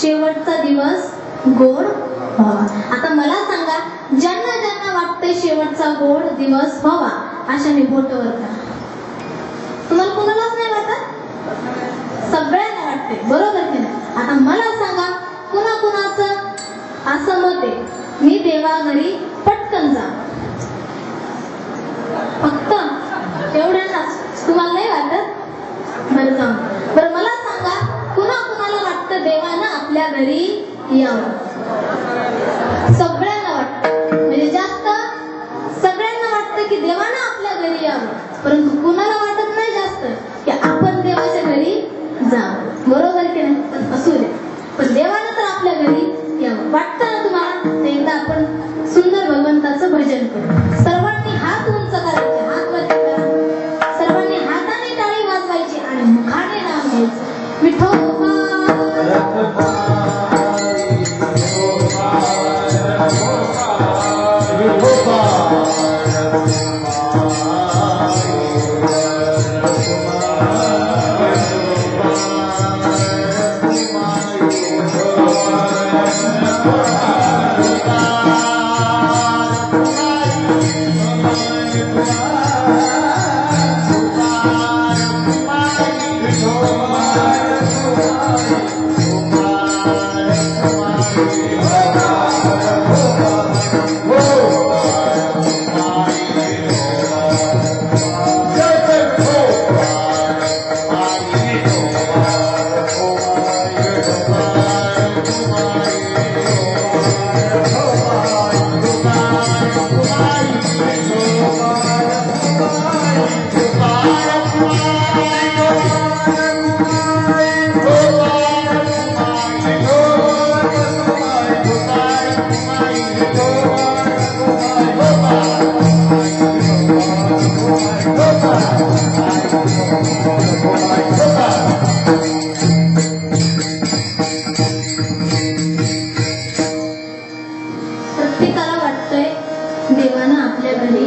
शेवटचा दिवस गोड व्हावा. आता मला सांगा, ज्यांना ज्यांना वाटतंय शेवटचा गोड दिवस व्हावा अशाने बोटवर करा. तुम्हाला कुणालाच नाही वाटत? सगळ्यांना वाटते, बरोबर की नाही? आता मला सांगा, कुणाकुणाचं असं मत आहे मी देवा घरी पटकन जा, फक्त एवढ्यांनाच. तुम्हाला नाही वाटत? बरं जाऊ. बरं मला सांगा, कुणाकुणाला वाटतं देवानं आपल्या घरी यावं? सगळ्यांना वाटतं, म्हणजे जास्त सगळ्यांना वाटतं की देवानं आपल्या घरी यावं. परंतु कुणाला वाटत नाही जास्त की आपण देवाच्या घरी जावं, बरोबर की नाही? पण असू दे, पण देवानं तर आपल्या घरी यावं. वाटतं ना तुम्हाला? एकदा आपण सुंदर भगवंताचं भजन करू. सर्वांनी हात उंच करायचे, हात वरती करा. सर्वांनी हाताने टाळी वाजवायची आणि मुखाने नाम घ्यायचं. विठोबा प्रत्येकाला वाटतंय देवानं आपल्या घरी,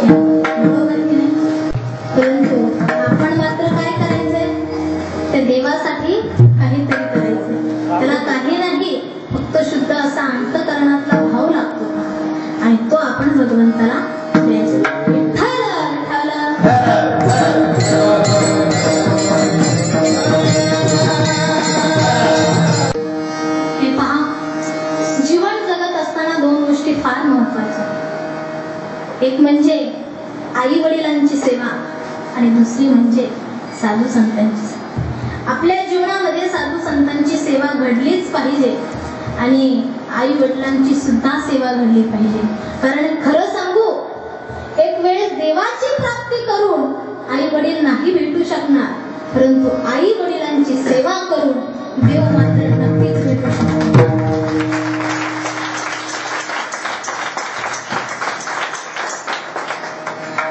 बरोबर की नाही? परंतु आपण मात्र काय करायचंय? त्या देवासाठी काहीतरी करायचं. त्याला काही नाही, फक्त शुद्ध असा अंतःकरणातला भाव लागतो आणि तो आपण भगवंताला द्यायचा. विठ्ठल विठ्ठल म्हणजे आई वडिलांची सेवा आणि दुसरी म्हणजे साधू संतांची सेवा. आपल्या जीवनामध्ये साधू संतांची सेवा घडलीच पाहिजे आणि आई वडिलांची सुद्धा सेवा घडली पाहिजे. कारण खरं सांगू, एक वेळेस देवाची प्राप्ती करून आई वडील नाही भेटू शकणार, परंतु आई वडिलांची सेवा करून देव मात्र नक्कीच भेटू शकणार.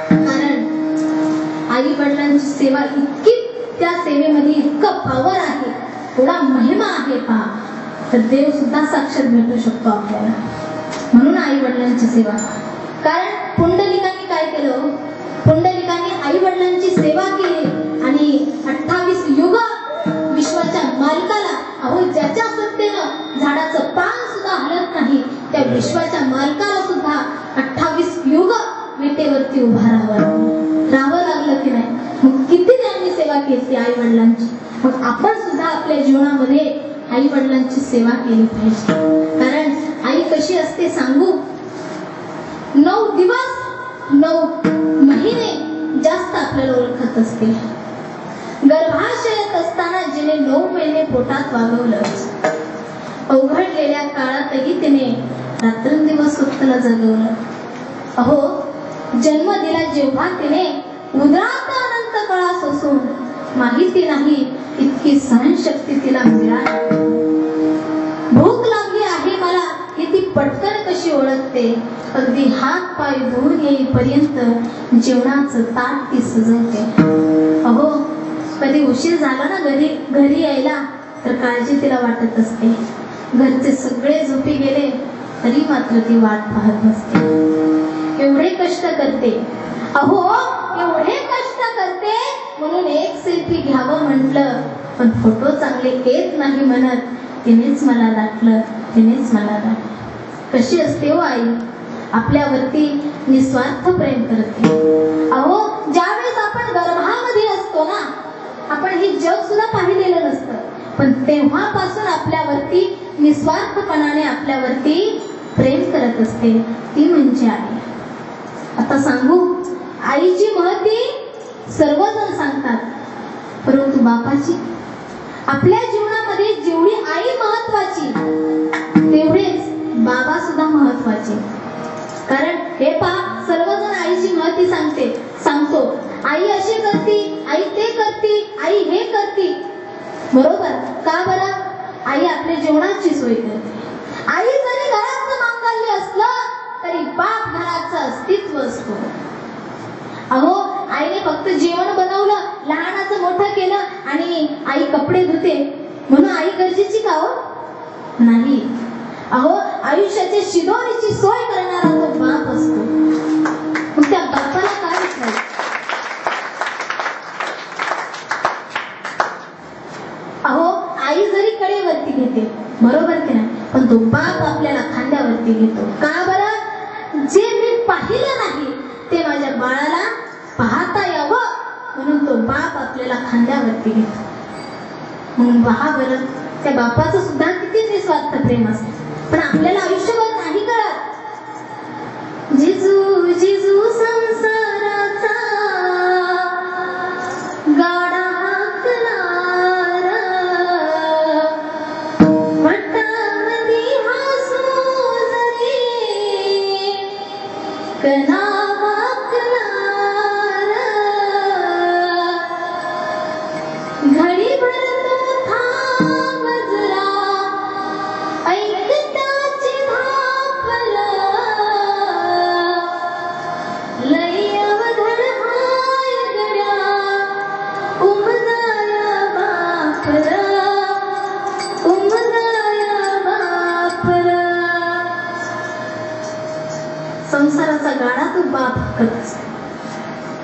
कारण आई वडिलांची सेवा इतकी, त्या सेवेमध्ये इतकं पावर आहे, थोडा महिमा आहे पहा, तर देव सुद्धा साक्षात भेटू शकतो आपल्याला. म्हणून आई वडिलांची सेवा. कारण पुंडलिकाने काय केलं, पुंडलिकाने आई वडिलांची सेवा केली आणि 28 युग विश्वाच्या मालकाला, अहो ज्याच्या सत्तेनं झाडाचं पान सुद्धा हलत नाही, त्या विश्वाच्या मालकाला सुद्धा 28 युग विटेवरती उभा राहावं लागलं की नाही. मग किती त्यांनी सेवा केली आई वडिलांची. मग आपण सुद्धा आपल्या जीवनामध्ये आई वडिलांची सेवा केली पाहिजे. कारण आई कशी असते सांगू, 9 दिवस 9 महिने जास्त आपल्याला ओळखत असते. गर्भाशयात असताना जिने 9 महिने पोटात वागवलं, अवघडलेल्या काळातही तिने रात्रंदिवस स्वतःला जगवलं. अहो जन्म दिला जेव्हा तिने उदरात अनंत काळा सोसून, माहिती नाही इतकी सहनशक्ती तिला मिळाली. भूक लागली आहे मला ही ती पटकन कशी ओळखते, अगदी हात पाय धुवून येईपर्यंत जेवणाचं ताट ती सजवते. अहो कधी उशीर झाला ना घरी यायला तर काळजी तिला वाटत असते. घरचे सगळे झोपी गेले तरी मात्र ती वाट पाहत नसते. एवढे कष्ट करते, अहो एवढे कष्ट करते, म्हणून एक सेल्फी घ्यावं म्हटलं पण फोटो चांगले येत नाही म्हणत तिनेच मला दाटलं, तिनेच मला दाटलं. कशी असते हो आई, आपल्यावरती निस्वार्थ प्रेम करते. अहो ज्यावेळेस आपण गर्भामध्ये असतो ना, आपण हे जग सुद्धा पाहिलेलं नसतं, पण तेव्हापासून आपल्यावरती निस्वार्थपणाने आपल्यावरती प्रेम करत असते, ती म्हणजे आई. आता सांगू, आईची महती सर्वजण सांगतात, परंतु बापाची, आपल्या जीवनामध्ये जेवढी आई महत्वाची तेवढेच बाबा सुद्धा महत्वाचे. कारण हे पहा, सर्वजण आईची महती सांगतो, आई अशी करती, आई ते करती, आई हे करती, बरोबर का बरं? आई आपल्या जेवणाची सोय करते. आई जरी घराचं मांगल्य असलं तरी बाप घराचं अस्तित्व असतो. अहो आईने फक्त जेवण बनवलं, लहानाचं मोठं केलं आणि आई कपडे धुते म्हणून आई गरजेची का हो? नाही. अहो आयुष्याची शिदोरीची सोय करणारा तो बाप असतो. मग त्या बापाला काय विचारायचं? अहो आई जरी कडेवरती घेते, बरोबर की नाही, पण तो बाप आपल्याला खांद्यावरती घेतो. का बरं? जे मी पाहिलं नाही ते माझ्या बाळाला पाहता यावं म्हणून तो बाप आपल्याला खांद्यावरती घेतो. म्हणून पहा बरं, त्या बापाचं सुद्धा किती निस्वार्थ प्रेम असते, पण आपल्याला आयुष्यभर नाही कळत. जिजू जिजू संसाराचा गाडा हाकणार, वटामध्ये हसून रे कणा संसाराचा गाडा तो बाप हाकत असतो.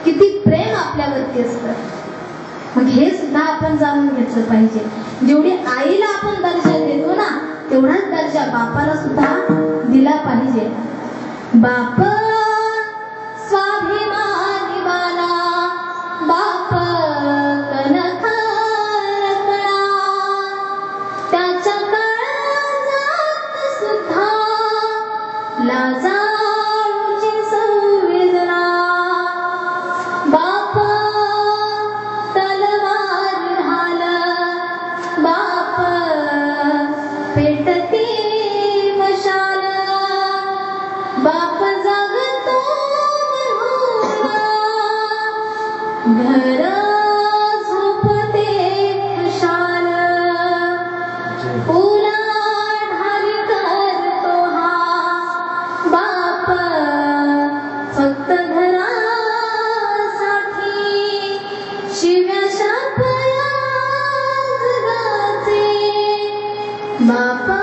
किती प्रेम आपल्यावरती असतं. मग हे सुद्धा आपण जाणून घेतलं पाहिजे. जेवढी आईला आपण दर्जा देतो ना, तेवढाच दर्जा बापाला सुद्धा दिला पाहिजे. बाप स्वाभिमानी बाला, बाप कणखार कणा, त्याच्या काळजात सुद्धा लाजा संवेदना. घर झोपते खुशाल उलाढाल करतो हा बाप फक्त घरासाठी शिव्या शापया जगाचे बापा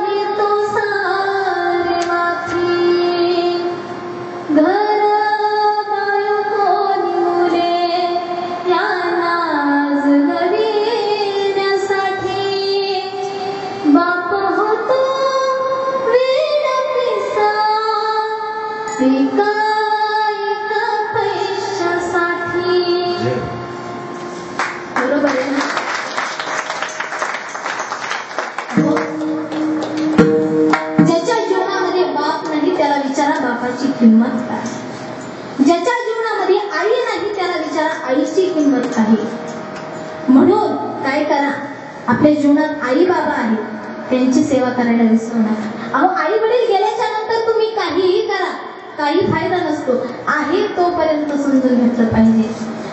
घेतो सारे माथी घर बायको मुले यांना जगविण्यासाठी बाप होतो वेडा पिसा एका एका पैशासाठी बरोबर आहे ना? ज्याच्या जीवनामध्ये बाप नाही त्याला विचारा बापाची किंमत काय. ज्याच्या जीवनामध्ये आई नाही त्याला विचारा आईची किंमत काय. म्हणून काय करा, आपल्या जीवनात आई बाबा आहेत त्यांची सेवा करायला विसरू नका. अहो आई वडील गेल्याच्या नंतर तुम्ही काहीही करा काही फायदा नसतो. आहे तोपर्यंत समजून घेतलं पाहिजे.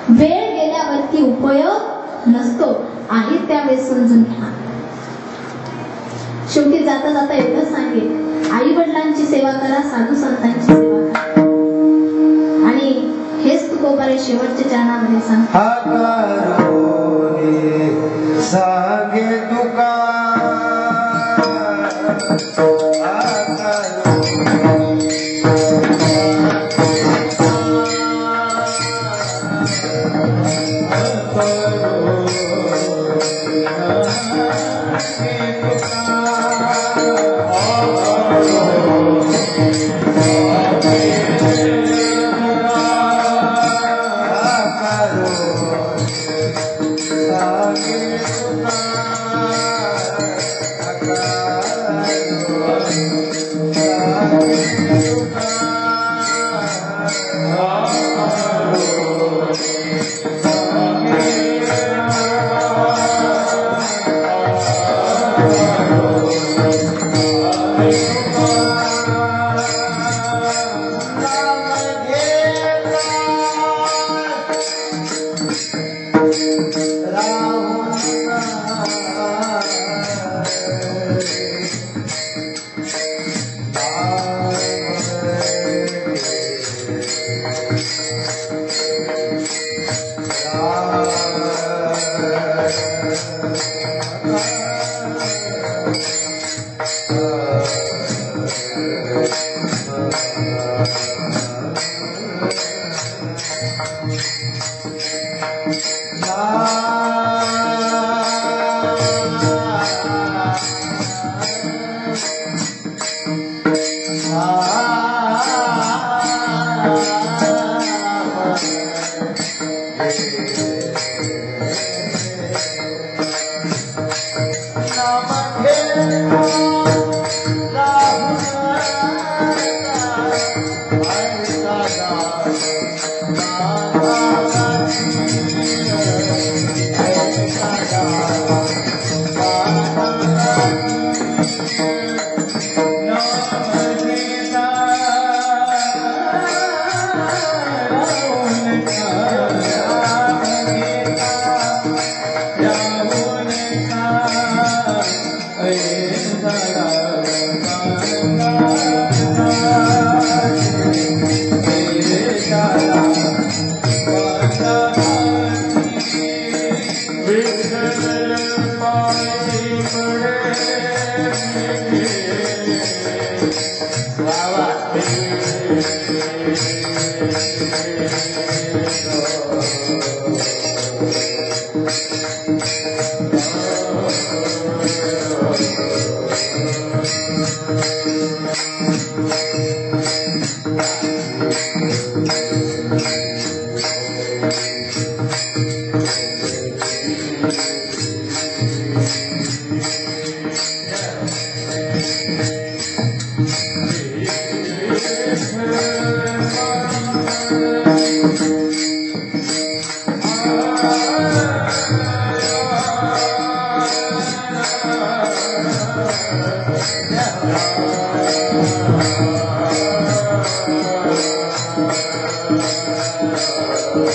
वेळ गेल्यावरती उपयोग नसतो. आहे त्यावेळेस समजून घ्या. शेवटी जाता जाता एवढं सांगेल, आई वडिलांची सेवा करा, साधू संतांची सेवा करा. आणि हेच तुकोबारे शेवटच्या चरणामध्ये सांगे तुका Thank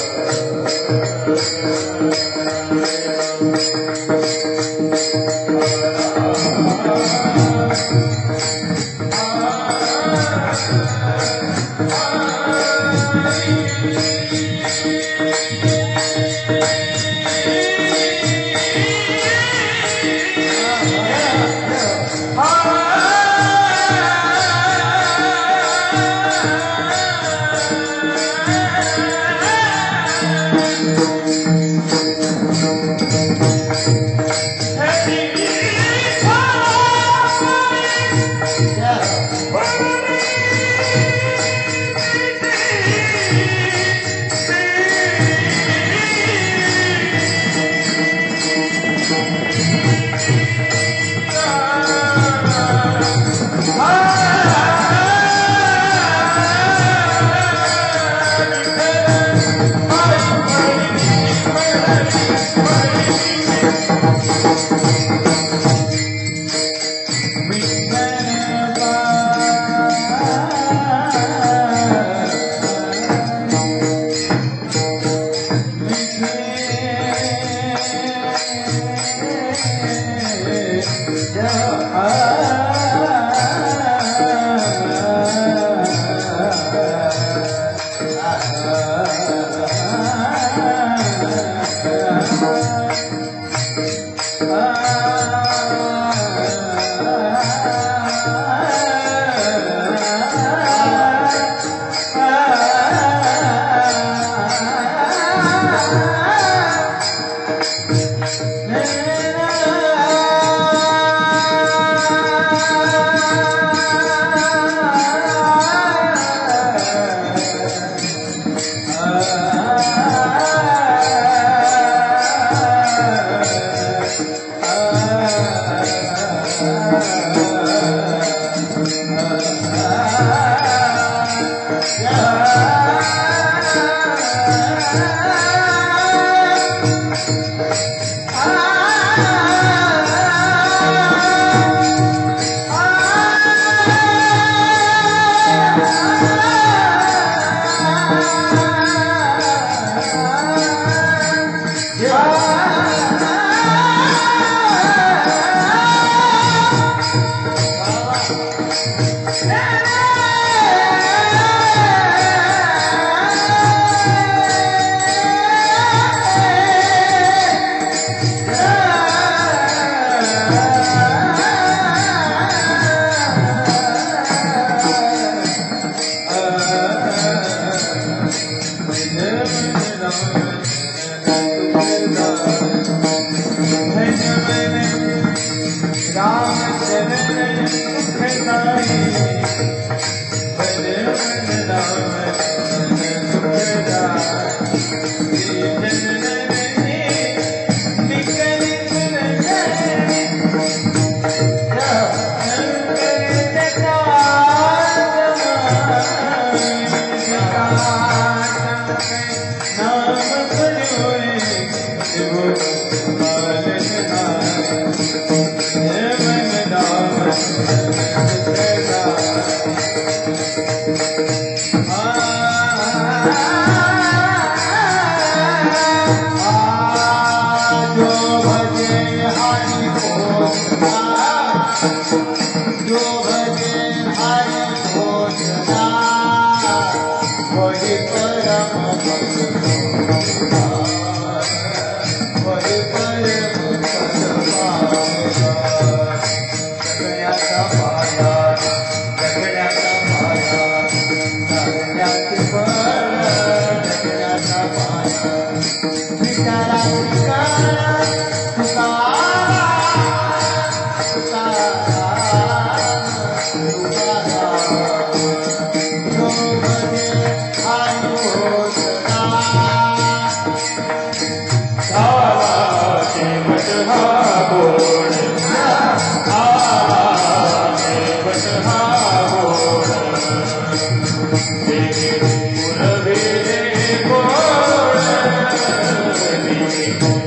you.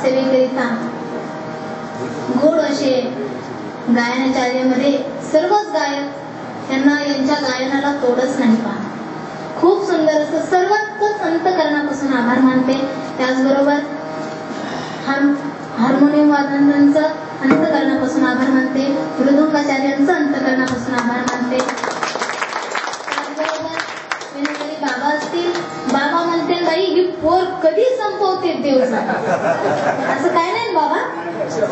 सेवेकरिता गोड असे गायनाच्या आर्यामध्ये सर्वच गायक यांना यांच्या गायनाला तोडच नाही पहा. खूप सुंदर असं सर्वच अंतकरणापासून आभार मानते. त्याचबरोबर हार्मोनियम वादनांचं अंतकरणापासून आभार मानते. मृदुंगाचार्यांचं अंतकरणापासून आभार मानते. त्याचबरोबर विनोदी बाबा असतील, बाबा म्हणते बाई ही पोर कधी संपवते देव असं काय नाही बाबा,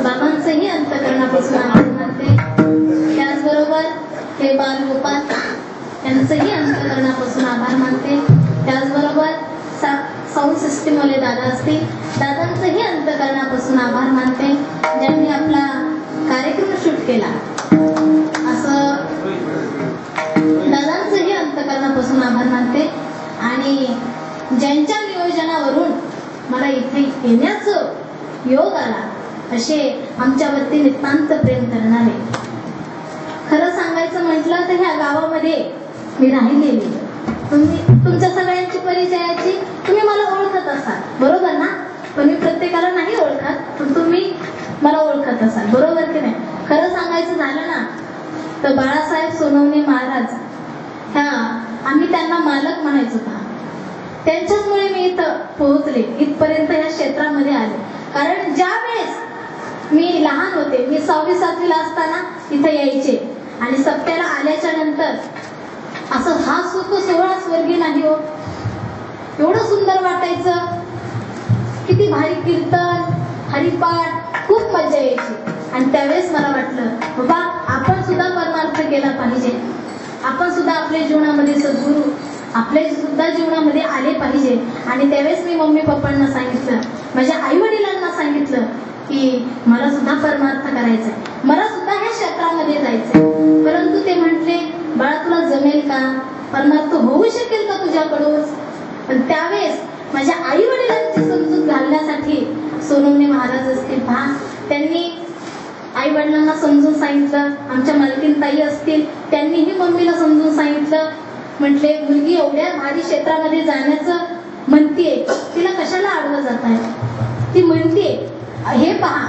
बाबांचंही अंतकरणापासून आभार मानते. त्याचबरोबर हे बालगोपाल यांचंही अंतकरणापासून आभार मानते. त्याचबरोबर साऊंड सिस्टीम वाले दादा असतील, दादांचंही अंतकरणापासून आभार मानते. ज्यांनी आपला कार्यक्रम शूट केला असं दादांचंही अंतकरणापासून आभार मानते. आणि ज्यांच्या नियोजनावरून मला इथे येण्याचं योग आला असे आमच्यावरती नितांत प्रेम करणारे. खरं सांगायचं म्हटलं तर ह्या गावामध्ये मी राहिलेली. तुमच्या सगळ्यांची परिचयाची तुम्ही मला ओळखत असाल बरोबर ना. पण मी प्रत्येकाला नाही ओळखत, पण तुम्ही मला ओळखत असाल बरोबर की नाही. खरं सांगायचं झालं ना तर बाळासाहेब सोनवणे महाराज ह्या आम्ही त्यांना मालक म्हणायचो पहा. त्यांच्याचमुळे मी इथं पोहोचले, इथपर्यंत या क्षेत्रामध्ये आले. कारण ज्या वेळेस मी लहान होते, मी 6वी-7वी ला असताना इथं यायचे आणि सप्त्याला आल्याच्या नंतर असं हा सुख सोहळा स्वर्गीय नाही हो. एवढं सुंदर वाटायचं, किती भारी कीर्तन हरिपाठ, खूप मजा यायची. आणि त्यावेळेस मला वाटलं बाबा आपण सुद्धा परमार्थ केला पाहिजे, आपण सुद्धा आपल्या जीवनामध्ये सद्गुरू आपल्या सुद्धा जीवनामध्ये आले पाहिजे. आणि त्यावेळेस मी मम्मी पप्पांना सांगितलं, माझ्या आई वडिलांना सांगितलं की मला सुद्धा परमार्थ करायचंय, मला सुद्धा ह्या क्षेत्रामध्ये जायचंय. परंतु ते म्हटले बाळा तुला जमेल का, परमार्थ होऊ शकेल का तुझ्याकडून. पण त्यावेळेस माझ्या आई वडिलांची समजूत घालण्यासाठी सोनवणे महाराज असतील पहा, त्यांनी आई वडिलांना समजून सांगितलं. आमच्या मालकीन ताई असतील, त्यांनीही मम्मीला समजून सांगितलं. म्हटले मुलगी एवढ्या भारी क्षेत्रामध्ये जाण्याचं म्हणतीये, तिला कशाला आडवं जात आहे. ती म्हणतीये हे पहा,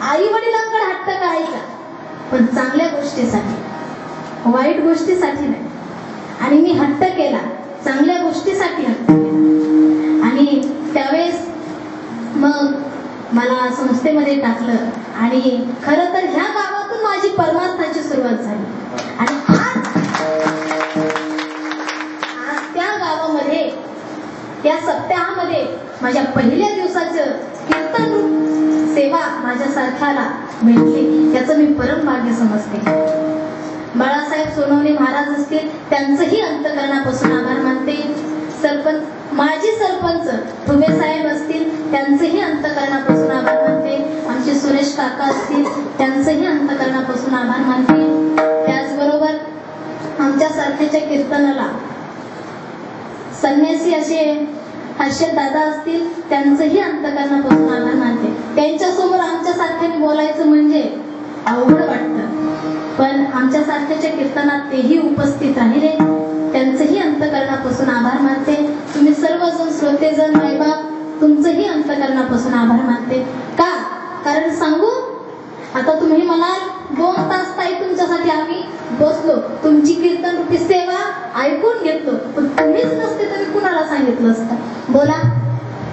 आई वडिलांकडे हट्ट करायचा पण चांगल्या गोष्टीसाठी, वाईट गोष्टीसाठी नाही. आणि मी हट्ट केला, चांगल्या गोष्टीसाठी हट्ट केला. आणि त्यावेळेस मग मला संस्थेमध्ये टाकलं. आणि खरं तर ह्या गावातून माझी परमार्थाची सुरुवात झाली. आणि आज त्या गावामध्ये या सप्ताहामध्ये माझ्या पहिल्या दिवसाचं कीर्तन सेवा माझ्यासारख्याला भेटली, याचं मी परम भाग्य समजते. बाळासाहेब सोनवणे महाराज असतील, त्यांचंही अंतकरणापासून आभार मानते. सरपंच माजी सरपंच ठुबे साहेब असतील त्यांचंही अंतकरणापासून आभार मानते. आमचे सुरेश काका असतील त्यांचंही अंतकरणापासून आभार मानते. त्याचबरोबर आमच्या सारख्याच्या कीर्तनाला संन्यासी असे हर्षद दादा असतील त्यांचंही अंतकरणापासून आभार मानते. त्यांच्या समोर आमच्या सारख्याने बोलायचं म्हणजे अवघड वाटतं, पण आमच्या सारख्याच्या कीर्तनात तेही उपस्थित राहिले. त्यांचंही अंतकरणापासून आभार मानते. तुम्ही सर्वजण श्रोतेजन मायबाप तुमचंही अंतकरणापासून आभार मानते. का? कारण सांगू, आता तुम्ही म्हणाल 2 तास ताई तुमच्यासाठी आम्ही बसलो, तुमची कीर्तन रूपी सेवा ऐकून घेतलो, पण तुम्हीच नसते तर मी कुणाला सांगितलं असतं? बोला,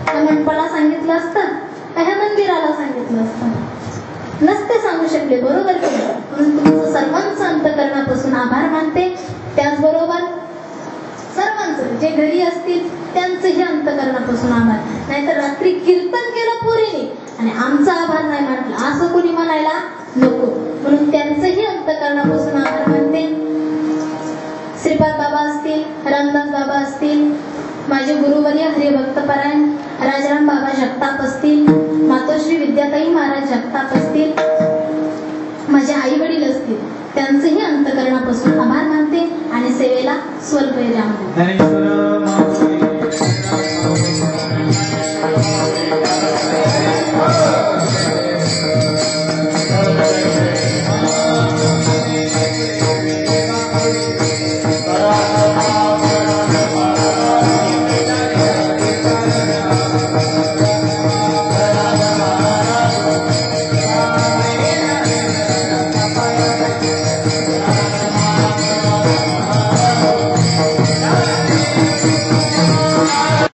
त्या मंडपाला सांगितलं असतं का ह्या मंदिराला सांगितलं असतं? नसते सांगू शकले, बरोबर की? म्हणून तुमचं सर्वांचं अंतकरणापासून आभार मानते. त्याचबरोबर सर्वांचं जे घरी असतील त्यांचंही अंतकरणापासून आभार. नाहीतर रात्री कीर्तन केलं पोरीने आणि आमचा आभार नाही मानला असं कोणी म्हणायला नको. म्हणून त्यांचंही अंतकरणापासून आभार मानते. श्रीपाद बाबा असतील, रामदास बाबा असतील, माझे गुरुवर्य हरिभक्तपरायण राजाराम बाबा जगताप असतील, मातोश्री विद्याताई महाराज जगताप असतील, माझे आई वडील असतील, त्यांचंही अंतकरणापासून आभार मानते आणि सेवेला स्वल्प विराम देते.